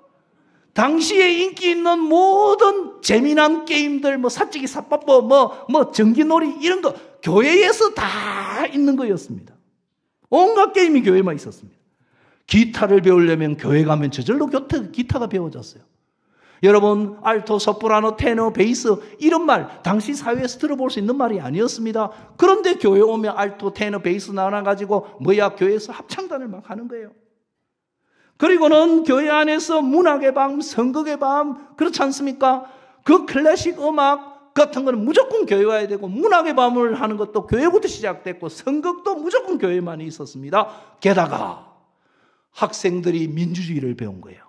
당시에 인기 있는 모든 재미난 게임들 사찌기 사빠뽀 전기놀이 이런 거 교회에서 다 있는 거였습니다. 온갖 게임이 교회만 있었습니다. 기타를 배우려면 교회 가면 저절로 기타가 배워졌어요. 여러분, 알토, 소프라노, 테너, 베이스 이런 말 당시 사회에서 들어볼 수 있는 말이 아니었습니다. 그런데 교회 오면 알토, 테너, 베이스 나눠가지고 교회에서 합창단을 막 하는 거예요. 그리고는 교회 안에서 문학의 밤, 선곡의 밤, 그렇지 않습니까? 그 클래식 음악 같은 거는 무조건 교회 와야 되고 문학의 밤을 하는 것도 교회부터 시작됐고 선곡도 무조건 교회만 있었습니다. 게다가 학생들이 민주주의를 배운 거예요.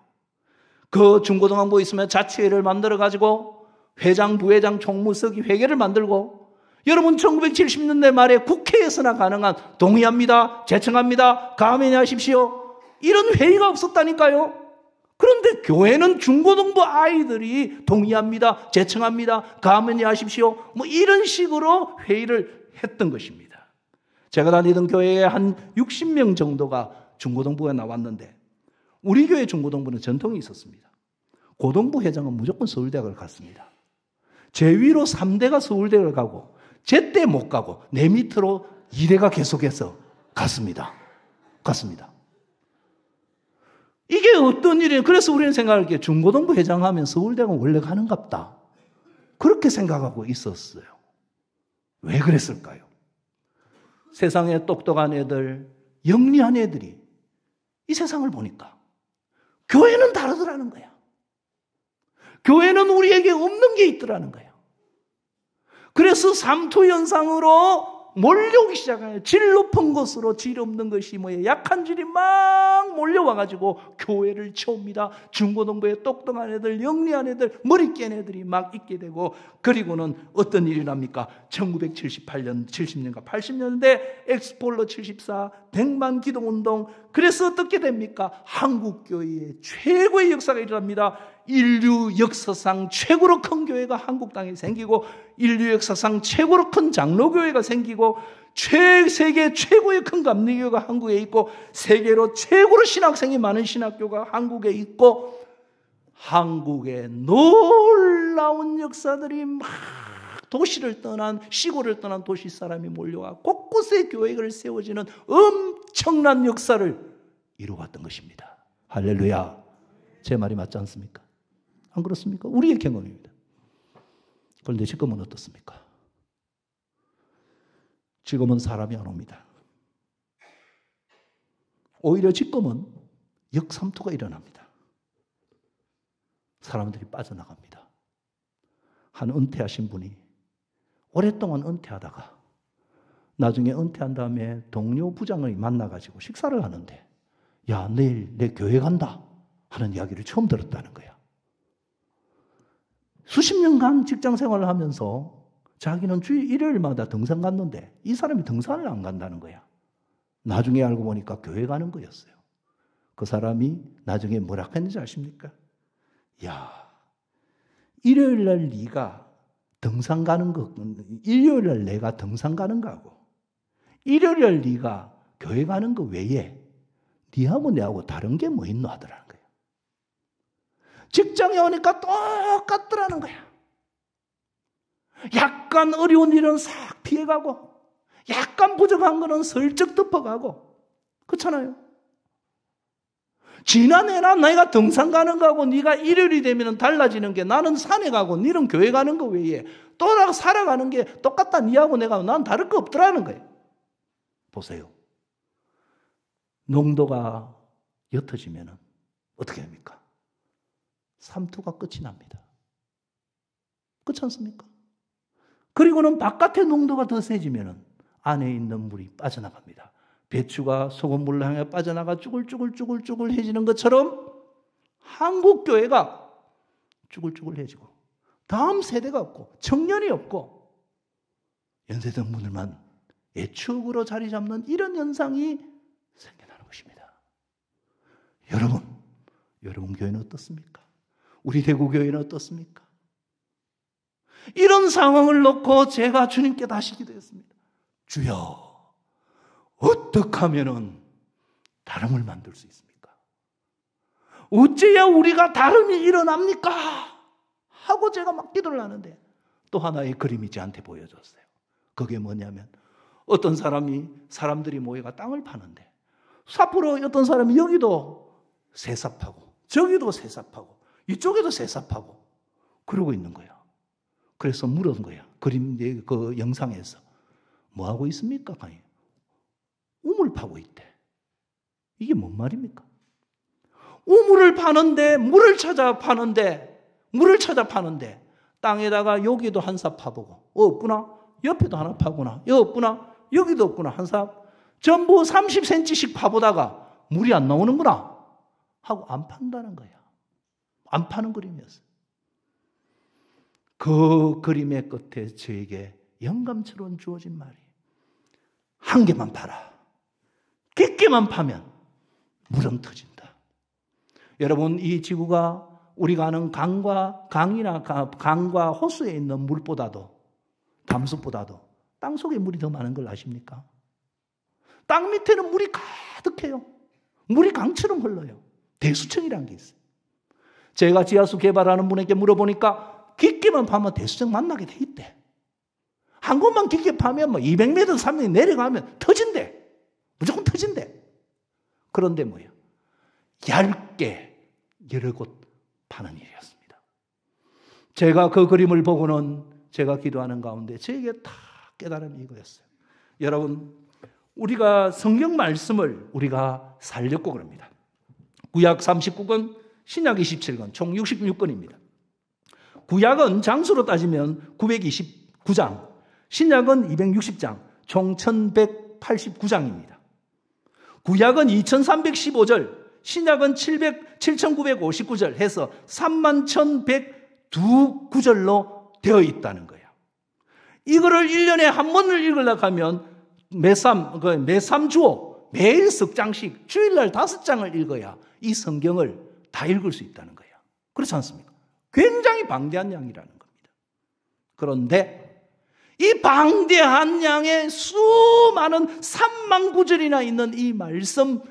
그 중고등학교 있으면 자치회를 만들어가지고 회장, 부회장, 총무서기 회계를 만들고 여러분 1970년대 말에 국회에서나 가능한 동의합니다, 제청합니다, 감행하십시오 이런 회의가 없었다니까요. 그런데 교회는 중고등부 아이들이 동의합니다, 제청합니다, 감행하십시오 이런 식으로 회의를 했던 것입니다. 제가 다니던 교회에 한 60명 정도가 중고등부에 나왔는데 우리 교회 중고등부는 전통이 있었습니다. 고등부 회장은 무조건 서울대학을 갔습니다. 제 위로 3대가 서울대를 가고 제 때 못 가고 내 밑으로 2대가 계속해서 갔습니다. 이게 어떤 일이에요? 그래서 우리는 생각할 게 중고등부 회장하면 서울대가 원래 가는갑다. 그렇게 생각하고 있었어요. 왜 그랬을까요? 세상에 똑똑한 애들, 영리한 애들이 이 세상을 보니까 교회는 다르더라는 거야. 교회는 우리에게 없는 게 있더라는 거야. 그래서 삼투현상으로 몰려오기 시작해요. 질 높은 것으로 질 없는 것이 뭐예요? 약한 질이 막 몰려와가지고 교회를 채웁니다. 중고등부에 똑똑한 애들, 영리한 애들, 머리 깬 애들이 막 있게 되고 그리고는 어떤 일이 납니까? 1978년, 70년과 80년대 엑스폴로 74, 100만 기도운동 그래서 어떻게 됩니까? 한국교회의 최고의 역사가 일어납니다. 인류 역사상 최고로 큰 교회가 한국 땅에 생기고, 인류 역사상 최고로 큰 장로교회가 생기고, 세계 최고의 큰 감리교회가 한국에 있고, 세계로 최고로 신학생이 많은 신학교가 한국에 있고, 한국의 놀라운 역사들이 막 도시를 떠난, 시골을 떠난 도시 사람이 몰려와 곳곳에 교회를 세워지는 엄청난 역사를 이루어왔던 것입니다. 할렐루야. 제 말이 맞지 않습니까? 안 그렇습니까? 우리의 경험입니다. 그런데 지금은 어떻습니까? 지금은 사람이 안 옵니다. 오히려 지금은 역삼투가 일어납니다. 사람들이 빠져나갑니다. 한 은퇴하신 분이 오랫동안 은퇴하다가 나중에 은퇴한 다음에 동료 부장을 만나가지고 식사를 하는데, 야, 내일 내 교회 간다 하는 이야기를 처음 들었다는 거야. 수십 년간 직장 생활을 하면서 자기는 주일 일요일마다 등산 갔는데 이 사람이 등산을 안 간다는 거야. 나중에 알고 보니까 교회 가는 거였어요. 그 사람이 나중에 뭐라 했는지 아십니까? 야, 일요일 날 네가 등산 가는 거, 일요일 날 내가 등산 가는 거하고 일요일 날 네가 교회 가는 거 외에 네하고 내하고 다른 게 뭐 있노 하더라는 거예요. 직장에 오니까 똑같더라는 거야. 약간 어려운 일은 싹 피해가고, 약간 부족한 거는 슬쩍 덮어가고, 그렇잖아요. 지난해나 내가 등산 가는 거하고 네가 일요일이 되면 달라지는 게, 나는 산에 가고 너는 교회 가는 거 외에 또 살아가는 게 똑같다. 니하고 내가 난 다를 거 없더라는 거예요. 보세요. 농도가 옅어지면 어떻게 합니까? 삼투가 끝이 납니다. 그렇지 않습니까? 그리고는 바깥의 농도가 더 세지면 안에 있는 물이 빠져나갑니다. 배추가 소금물을 향해 빠져나가 쭈글쭈글해지는 것처럼 한국교회가 쭈글쭈글해지고 다음 세대가 없고 청년이 없고 연세든 분들만 예축으로 자리 잡는 이런 현상이 생겨나는 것입니다. 여러분 교회는 어떻습니까? 우리 대구교회는 어떻습니까? 이런 상황을 놓고 제가 주님께 다시 기도했습니다. 주여, 어떻게 하면은 다름을 만들 수 있습니까? 어째야 우리가 다름이 일어납니까? 하고 제가 막 기도를 하는데 또 하나의 그림이 저한테 보여줬어요. 그게 뭐냐면, 어떤 사람들이 모여가 땅을 파는데 삽으로 어떤 사람이 여기도 새삽하고 저기도 새삽하고 이쪽에도 새삽하고 그러고 있는 거예요. 그래서 물은 거야. 그림 그 영상에서 뭐 하고 있습니까? 우물 파고 있대. 이게 뭔 말입니까? 우물을 파는데 물을 찾아 파는데 땅에다가 여기도 한 삽 파보고 없구나. 옆에도 하나 파구나. 여기 없구나. 여기도 없구나. 한 삽. 전부 30cm씩 파보다가 물이 안 나오는구나 하고 안 판다는 거야. 안 파는 그림이었어요. 그 그림의 끝에 저에게 영감처럼 주어진 말이, 한 개만 파라. 깊게만 파면 물은 터진다. 여러분, 이 지구가 우리가 아는 강과 호수에 있는 물보다도, 담수보다도 땅속에 물이 더 많은 걸 아십니까? 땅 밑에는 물이 가득해요. 물이 강처럼 흘러요. 대수청이라는 게 있어요. 제가 지하수 개발하는 분에게 물어보니까 깊게만 파면 대수청 만나게 돼 있대. 한 곳만 깊게 파면 200m, 300m 내려가면 터진대. 무조건 터진대. 그런데 뭐예요? 얇게 여러 곳 파는 일이었습니다. 제가 그 그림을 보고는 제가 기도하는 가운데 저에게 다 깨달음이 이거였어요. 여러분, 우리가 성경 말씀을 우리가 살렸고 그럽니다. 구약 39권, 신약 27권, 총 66권입니다. 구약은 장수로 따지면 929장, 신약은 260장, 총 1189장입니다. 구약은 2315절, 신약은 7959절 해서 31,102구절로 되어 있다는 거예요. 이거를 1년에 한 번을 읽으려고 하면 매 3주호 매일 석 장씩 주일날 5장을 읽어야 이 성경을 다 읽을 수 있다는 거예요. 그렇지 않습니까? 굉장히 방대한 양이라는 겁니다. 그런데 이 방대한 양의 수많은 3만 구절이나 있는 이 말씀을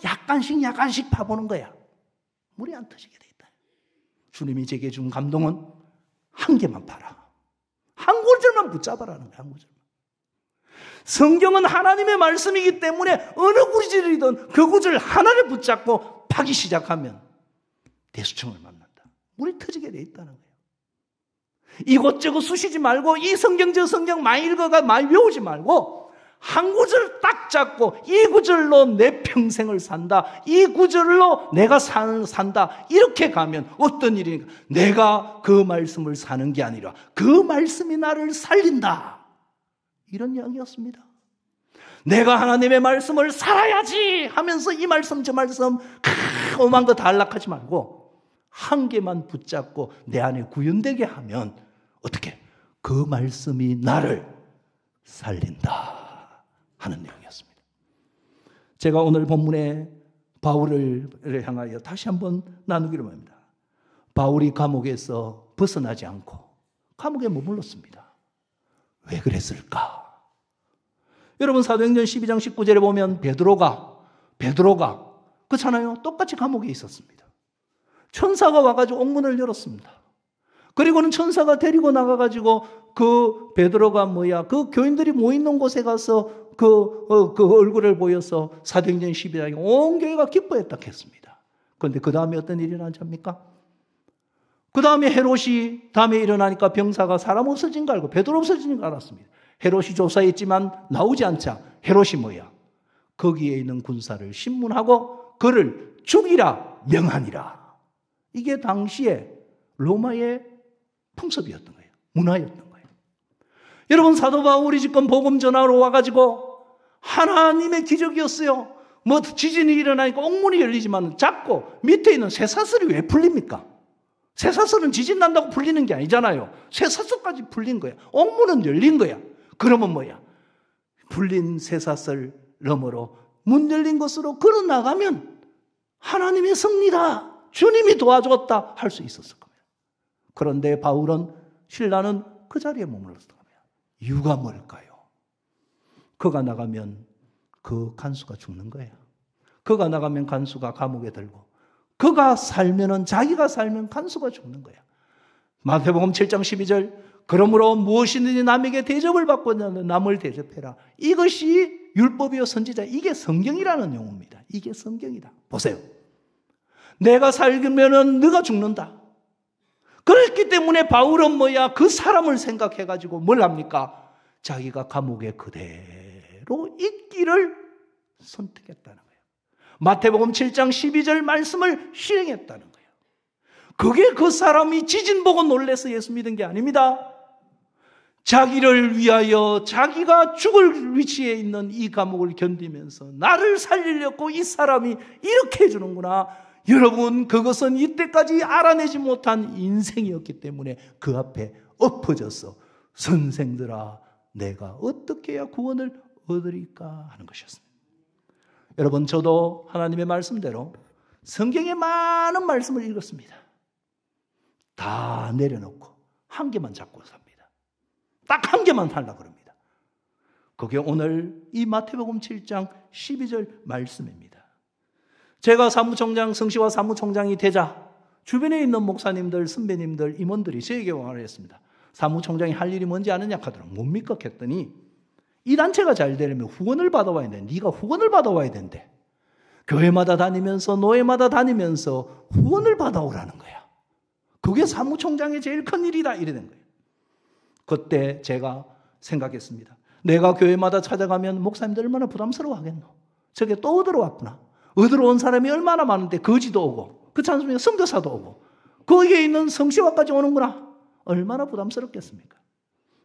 약간씩 파보는 거야. 물이 안 터지게 돼 있다. 주님이 제게 준 감동은 한 개만 봐라. 한 구절만 붙잡아라는 거야. 한 구절만. 성경은 하나님의 말씀이기 때문에 어느 구절이든 그 구절 하나를 붙잡고 파기 시작하면 대수청을 만난다. 물이 터지게 돼 있다는 거예요. 이것저것 쑤시지 말고 이 성경 저 성경 많이 읽어가 많이 외우지 말고 한 구절 딱 잡고 이 구절로 내 평생을 산다. 이 구절로 내가 산다. 이렇게 가면 어떤 일이니까 내가 그 말씀을 사는 게 아니라 그 말씀이 나를 살린다. 이런 이야기였습니다. 내가 하나님의 말씀을 살아야지 하면서 이 말씀 저 말씀 오만 거 다 안락하지 말고 한 개만 붙잡고 내 안에 구현되게 하면 어떻게? 그 말씀이 나를 살린다 하는 내용이었습니다. 제가 오늘 본문에 바울을 향하여 다시 한번 나누기로 합니다. 바울이 감옥에서 벗어나지 않고 감옥에 머물렀습니다. 왜 그랬을까? 여러분 사도행전 12장 19절에 보면 베드로가 그렇잖아요. 똑같이 감옥에 있었습니다. 천사가 와가지고 옥문을 열었습니다. 그리고는 천사가 데리고 나가가지고 그 베드로가 그 교인들이 모이는 곳에 가서 그 얼굴을 보여서 사도행전 12장에 온 교회가 기뻐했다 했습니다. 그런데 그 다음에 어떤 일이 일어나지 않습니까? 그 다음에 헤롯이 다음에 일어나니까 병사가 사람 없어진 거 알고 베드로 없어진 거 알았습니다. 헤롯이 조사했지만 나오지 않자 헤롯이 거기에 있는 군사를 신문하고 그를 죽이라 명하니라. 이게 당시에 로마의 풍습이었던 거예요. 문화였던 거예요. 여러분 사도 바울이 지금 복음 전하러 와가지고 하나님의 기적이었어요. 지진이 일어나니까 옥문이 열리지만 작고 밑에 있는 쇠사슬이 왜 풀립니까? 쇠사슬은 지진 난다고 풀리는 게 아니잖아요. 쇠사슬까지 풀린 거야. 옥문은 열린 거야. 그러면 풀린 쇠사슬 너머로 문 열린 곳으로 걸어 나가면 하나님의 승리다. 주님이 도와줬다 할 수 있었을 겁니다. 그런데 신라는 그 자리에 머물렀을 겁니다. 이유가 뭘까요? 그가 나가면 그 간수가 죽는 거예요. 그가 나가면 간수가 감옥에 들고 자기가 살면 간수가 죽는 거야. 마태복음 7장 12절 그러므로 무엇이든지 남에게 대접을 받고 남을 대접해라. 이것이 율법이요 선지자. 이게 성경이라는 용어입니다. 이게 성경이다. 보세요. 내가 살면은 네가 죽는다. 그렇기 때문에 바울은 그 사람을 생각해가지고 뭘 합니까? 자기가 감옥에 그대로 있기를 선택했다는 거예요. 마태복음 7장 12절 말씀을 실행했다는 거예요. 그게 그 사람이 지진 보고 놀라서 예수 믿은 게 아닙니다. 자기를 위하여 자기가 죽을 위치에 있는 이 감옥을 견디면서 나를 살리려고 이 사람이 이렇게 해주는구나. 여러분 그것은 이때까지 알아내지 못한 인생이었기 때문에 그 앞에 엎어져서 선생들아 내가 어떻게 해야 구원을 얻으리까 하는 것이었습니다. 여러분 저도 하나님의 말씀대로 성경의 많은 말씀을 읽었습니다. 다 내려놓고 한 개만 잡고 삽니다. 딱 한 개만 하려고 합니다. 그게 오늘 이 마태복음 7장 12절 말씀입니다. 제가 성시와 사무총장이 되자 주변에 있는 목사님들, 선배님들, 임원들이 저에게 말을 했습니다. 사무총장이 할 일이 뭔지 아느냐 하더라고요. 뭡니까? 했더니 이 단체가 잘 되려면 후원을 받아와야 돼. 네가 후원을 받아와야 된대. 교회마다 다니면서 노예마다 다니면서 후원을 받아오라는 거야. 그게 사무총장의 제일 큰 일이다. 이래 된 거예요. 그때 제가 생각했습니다. 내가 교회마다 찾아가면 목사님들 얼마나 부담스러워 하겠노. 저게 또 얻으러 왔구나. 얻으러 온 사람이 얼마나 많은데 거지도 오고 그렇지 않습니까? 선교사도 오고 거기에 있는 성시와까지 오는구나. 얼마나 부담스럽겠습니까?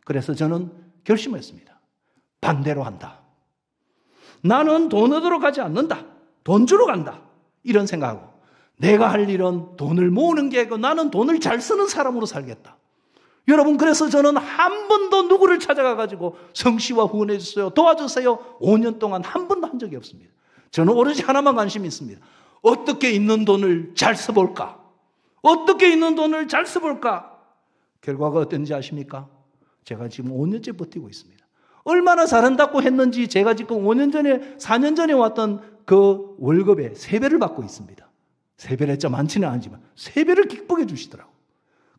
그래서 저는 결심했습니다. 반대로 한다. 나는 돈 얻으러 가지 않는다. 돈 주러 간다. 이런 생각하고 내가 할 일은 돈을 모으는 게 아니고 나는 돈을 잘 쓰는 사람으로 살겠다. 여러분, 그래서 저는 한 번도 누구를 찾아가가지고 성씨와 후원해 주세요, 도와주세요 5년 동안 한 번도 한 적이 없습니다. 저는 오로지 하나만 관심이 있습니다. 어떻게 있는 돈을 잘 써볼까? 어떻게 있는 돈을 잘 써볼까? 결과가 어땠는지 아십니까? 제가 지금 5년째 버티고 있습니다. 얼마나 잘한다고 했는지 제가 지금 5년 전에, 4년 전에 왔던 그 월급의 3배를 받고 있습니다. 3배를 했자 많지는 않지만 3배를 기쁘게 주시더라고요.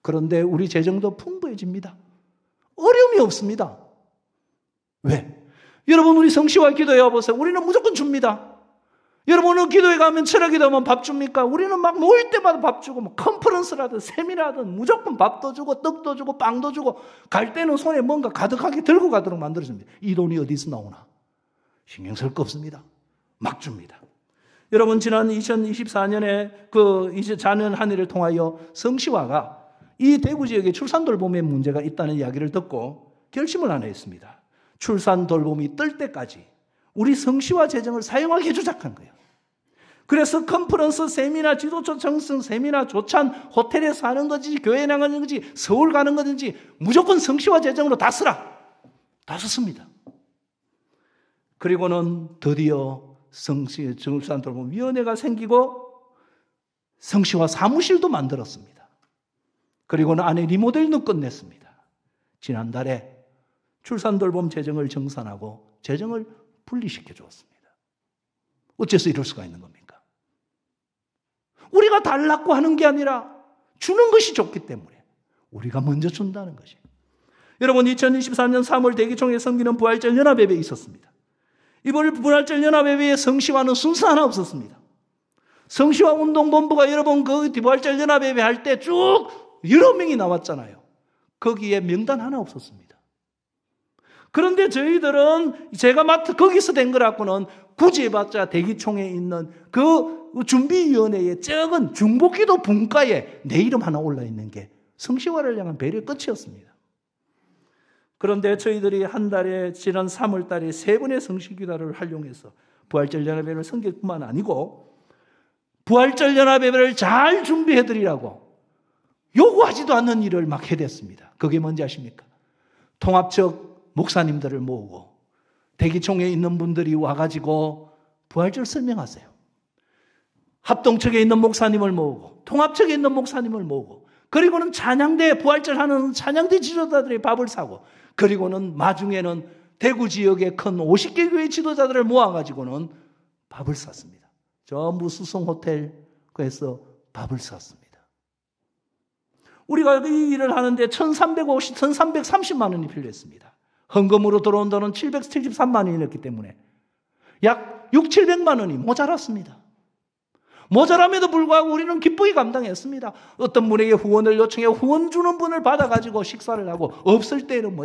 그런데 우리 재정도 풍부해집니다. 어려움이 없습니다. 왜? 여러분, 우리 성씨와 기도해 보세요. 우리는 무조건 줍니다. 여러분은 기도회 가면 철학 기도하면 밥 줍니까? 우리는 막 모일 때마다 밥 주고, 뭐 컨퍼런스라든 세미나든 무조건 밥도 주고 떡도 주고 빵도 주고, 갈 때는 손에 뭔가 가득하게 들고 가도록 만들어줍니다. 이 돈이 어디서 나오나? 신경 쓸 거 없습니다. 막 줍니다. 여러분, 지난 2024년에 그 이제 자년 한 해를 통하여 성씨화가 이 대구 지역에 출산 돌봄에 문제가 있다는 이야기를 듣고 결심을 하나 했습니다. 출산 돌봄이 뜰 때까지 우리 성씨화 재정을 사용하게 해주자한 거예요. 그래서 컨퍼런스, 세미나, 지도처 청승, 세미나, 조찬, 호텔에서 하는 거지, 교회 나가는 거지, 서울 가는 거든지 무조건 성씨화 재정으로 다 쓰라. 다 썼습니다. 그리고는 드디어 성씨 출산 돌봄 위원회가 생기고 성씨화 사무실도 만들었습니다. 그리고는 안에 리모델도 끝냈습니다. 지난달에 출산 돌봄 재정을 정산하고 재정을 분리시켜 주었습니다. 어째서 이럴 수가 있는 겁니까? 우리가 달라고 하는 게 아니라 주는 것이 좋기 때문에 우리가 먼저 준다는 것이. 여러분, 2023년 3월 대기총회 섬기는 부활절 연합예배에 있었습니다. 이번 부활절 연합예배에 성씨화는 순서 하나 없었습니다. 성씨화 운동본부가 여러분 그 부활절 연합예배 할 때 쭉 여러 명이 나왔잖아요. 거기에 명단 하나 없었습니다. 그런데 저희들은 제가 거기서 된 거라고는 굳이 해봤자 대기총회에 있는 그 준비위원회의 적은 중복기도 분과에 내 이름 하나 올라있는 게 성씨화를 향한 배려의 끝이었습니다. 그런데 저희들이 한 달에 지난 3월 달에 3번의 성씨기도를 활용해서 부활절 연합예배를 섬길 뿐만 아니고 부활절 연합예배를 잘 준비해드리라고 요구하지도 않는 일을 막 해댔습니다. 그게 뭔지 아십니까? 통합적 목사님들을 모으고 대기총회에 있는 분들이 와가지고 부활절 설명하세요. 합동측에 있는 목사님을 모으고 통합측에 있는 목사님을 모으고 그리고는 찬양대 부활절 하는 찬양대 지도자들의 밥을 사고 그리고는 마중에는 대구 지역의 큰 50개 교회 지도자들을 모아가지고는 밥을 샀습니다. 전부 수성호텔 그래서 밥을 샀습니다. 우리가 이 일을 하는데 1330만 원이 필요했습니다. 헌금으로 들어온 돈은 773만 원이었기 때문에 약 6, 700만 원이 모자랐습니다. 모자람에도 불구하고 우리는 기쁘게 감당했습니다. 어떤 분에게 후원을 요청해 후원 주는 분을 받아가지고 식사를 하고 없을 때는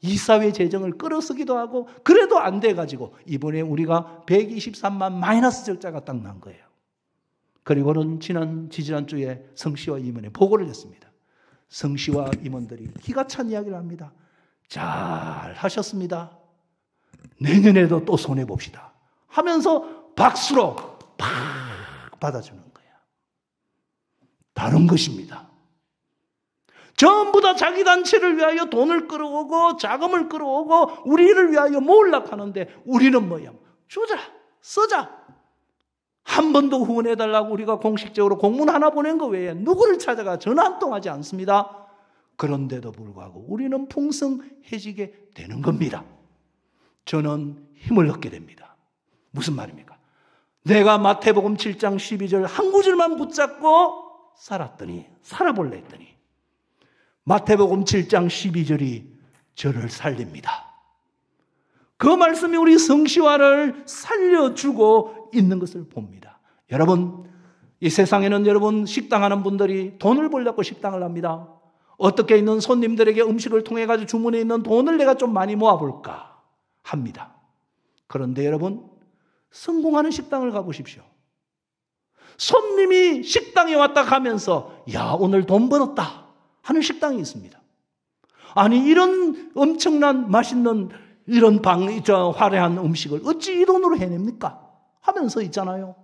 이사회 재정을 끌어쓰기도 하고 그래도 안 돼가지고 이번에 우리가 123만 마이너스 적자가 딱 난 거예요. 그리고는 지지난주에 성씨와 임원에 보고를 했습니다. 성씨와 임원들이 기가 찬 이야기를 합니다. 잘 하셨습니다. 내년에도 또 손해봅시다 하면서 박수로 팍 받아주는 거야. 다른 것입니다. 전부 다 자기 단체를 위하여 돈을 끌어오고 자금을 끌어오고 우리를 위하여 모으려고 하는데 우리는 주자, 쓰자. 한 번도 후원해달라고 우리가 공식적으로 공문 하나 보낸 거 외에 누구를 찾아가 전화 한 통 하지 않습니다. 그런데도 불구하고 우리는 풍성해지게 되는 겁니다. 저는 힘을 얻게 됩니다. 무슨 말입니까? 내가 마태복음 7장 12절 한 구절만 붙잡고 살아볼래 했더니 마태복음 7장 12절이 저를 살립니다. 그 말씀이 우리 성씨화를 살려주고 있는 것을 봅니다. 여러분, 이 세상에는 여러분 식당 하는 분들이 돈을 벌려고 식당을 합니다. 어떻게 있는 손님들에게 음식을 통해 가지고 주문해 있는 돈을 내가 좀 많이 모아볼까 합니다. 그런데 여러분, 성공하는 식당을 가보십시오. 손님이 식당에 왔다 가면서 야, 오늘 돈 벌었다 하는 식당이 있습니다. 아니, 이런 엄청난 맛있는 이런 화려한 음식을 어찌 이 돈으로 해냅니까? 하면서 있잖아요.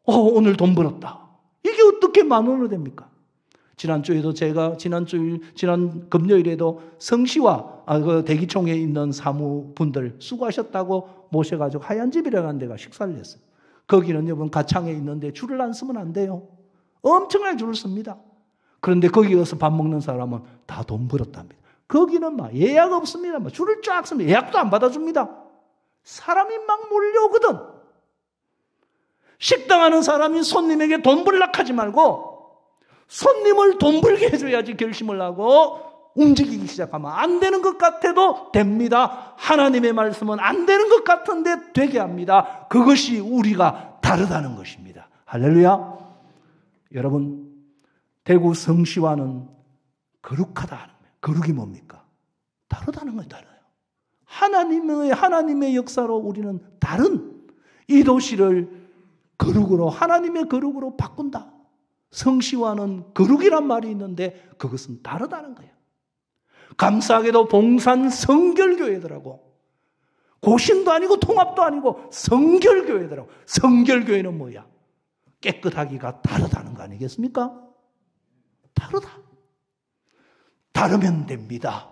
오늘 돈 벌었다. 이게 어떻게 10,000원으로 됩니까? 지난주에도 제가 지난 금요일에도 성시와 그 대기총에 있는 사무분들 수고하셨다고 모셔가지고 하얀집이라는 데가 식사를 했어요. 거기는 여러분 가창에 있는데 줄을 안 서면 안 돼요. 엄청나게 줄을 섭니다. 그런데 거기 가서 밥 먹는 사람은 다 돈 벌었답니다. 거기는 막 예약 없습니다. 막 줄을 쫙 서면 예약도 안 받아줍니다. 사람이 막 몰려오거든. 식당하는 사람이 손님에게 돈 벌려고 하지 말고 손님을 돈 벌게 해줘야지 결심을 하고 움직이기 시작하면 안 되는 것 같아도 됩니다. 하나님의 말씀은 안 되는 것 같은데 되게 합니다. 그것이 우리가 다르다는 것입니다. 할렐루야. 여러분, 대구 성시와는 거룩하다. 거룩이 뭡니까? 다르다는 거예요. 다르요. 하나님의 역사로 우리는 다른 이 도시를 거룩으로, 하나님의 거룩으로 바꾼다. 성시와는 거룩이란 말이 있는데 그것은 다르다는 거예요. 감사하게도 봉산 성결교회더라고. 고신도 아니고 통합도 아니고 성결교회더라고. 성결교회는 뭐야? 깨끗하기가 다르다는 거 아니겠습니까? 다르다. 다르면 됩니다.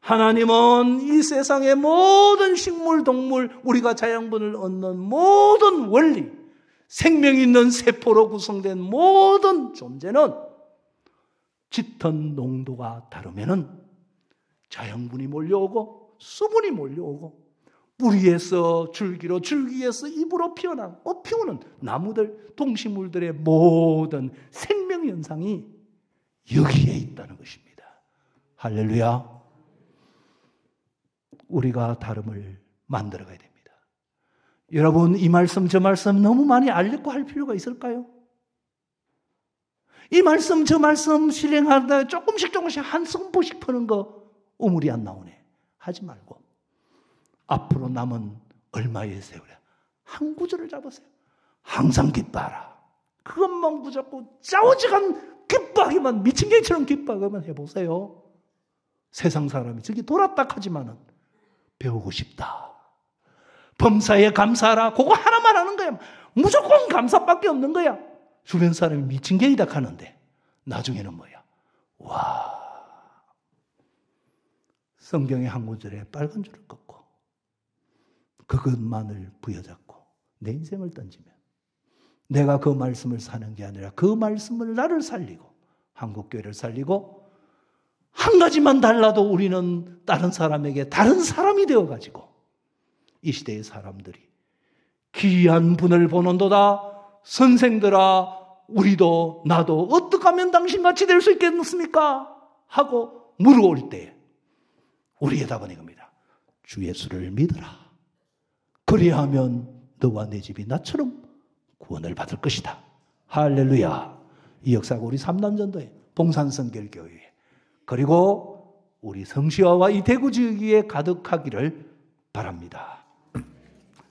하나님은 이 세상의 모든 식물, 동물, 우리가 자양분을 얻는 모든 원리, 생명 있는 세포로 구성된 모든 존재는 짙은 농도가 다르면은 자양분이 몰려오고 수분이 몰려오고 뿌리에서 줄기로, 줄기에서 잎으로 피어난 꽃 피우는 나무들, 동식물들의 모든 생명 현상이 여기에 있다는 것입니다. 할렐루야. 우리가 다름을 만들어가야 됩니다. 여러분, 이 말씀 저 말씀 너무 많이 알려고 할 필요가 있을까요? 이 말씀 저 말씀 실행하다 조금씩 한 스푼씩 푸는 거 우물이 안 나오네. 하지 말고 앞으로 남은 얼마의 세월에 한 구절을 잡으세요. 항상 기뻐하라. 그것만 붙잡고 짜오지간 기뻐하기만, 미친 개처럼 기뻐하기만 해보세요. 세상 사람이 저기 돌았다 하지만은 배우고 싶다. 범사에 감사하라. 그거 하나만 하는 거야. 무조건 감사밖에 없는 거야. 주변 사람이 미친 개이다 하는데 나중에는 뭐야? 와, 성경의 한 구절에 빨간 줄을 긋고 그것만을 부여잡고 내 인생을 던지면 내가 그 말씀을 사는 게 아니라 그 말씀을 나를 살리고 한국교회를 살리고 한 가지만 달라도 우리는 다른 사람에게 다른 사람이 되어가지고 이 시대의 사람들이 귀한 분을 보는도다. 선생들아, 우리도 나도 어떻게 하면 당신같이 될 수 있겠습니까? 하고 물어올 때 우리의 답은 이겁니다. 주 예수를 믿어라. 그리하면 너와 내 집이 나처럼 구원을 받을 것이다. 할렐루야. 이 역사가 우리 3단 전도회 봉산성결교회 그리고 우리 성시와와 이 대구 지역에 가득하기를 바랍니다.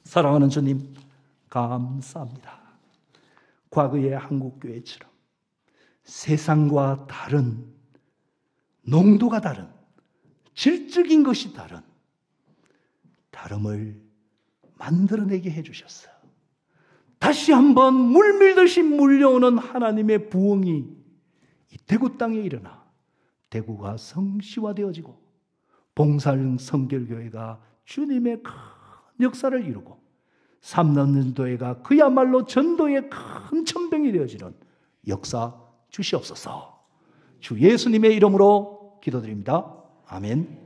사랑하는 주님, 감사합니다. 과거의 한국교회처럼 세상과 다른, 농도가 다른, 질적인 것이 다른 다름을 만들어내게 해주셨어요. 다시 한번 물밀듯이 물려오는 하나님의 부흥이 이 대구 땅에 일어나 대구가 성시화되어지고 봉산 성결교회가 주님의 큰 역사를 이루고 삼남전도회가 그야말로 전도의 큰 천병이 되어지는 역사 주시옵소서. 주 예수님의 이름으로 기도드립니다. 아멘.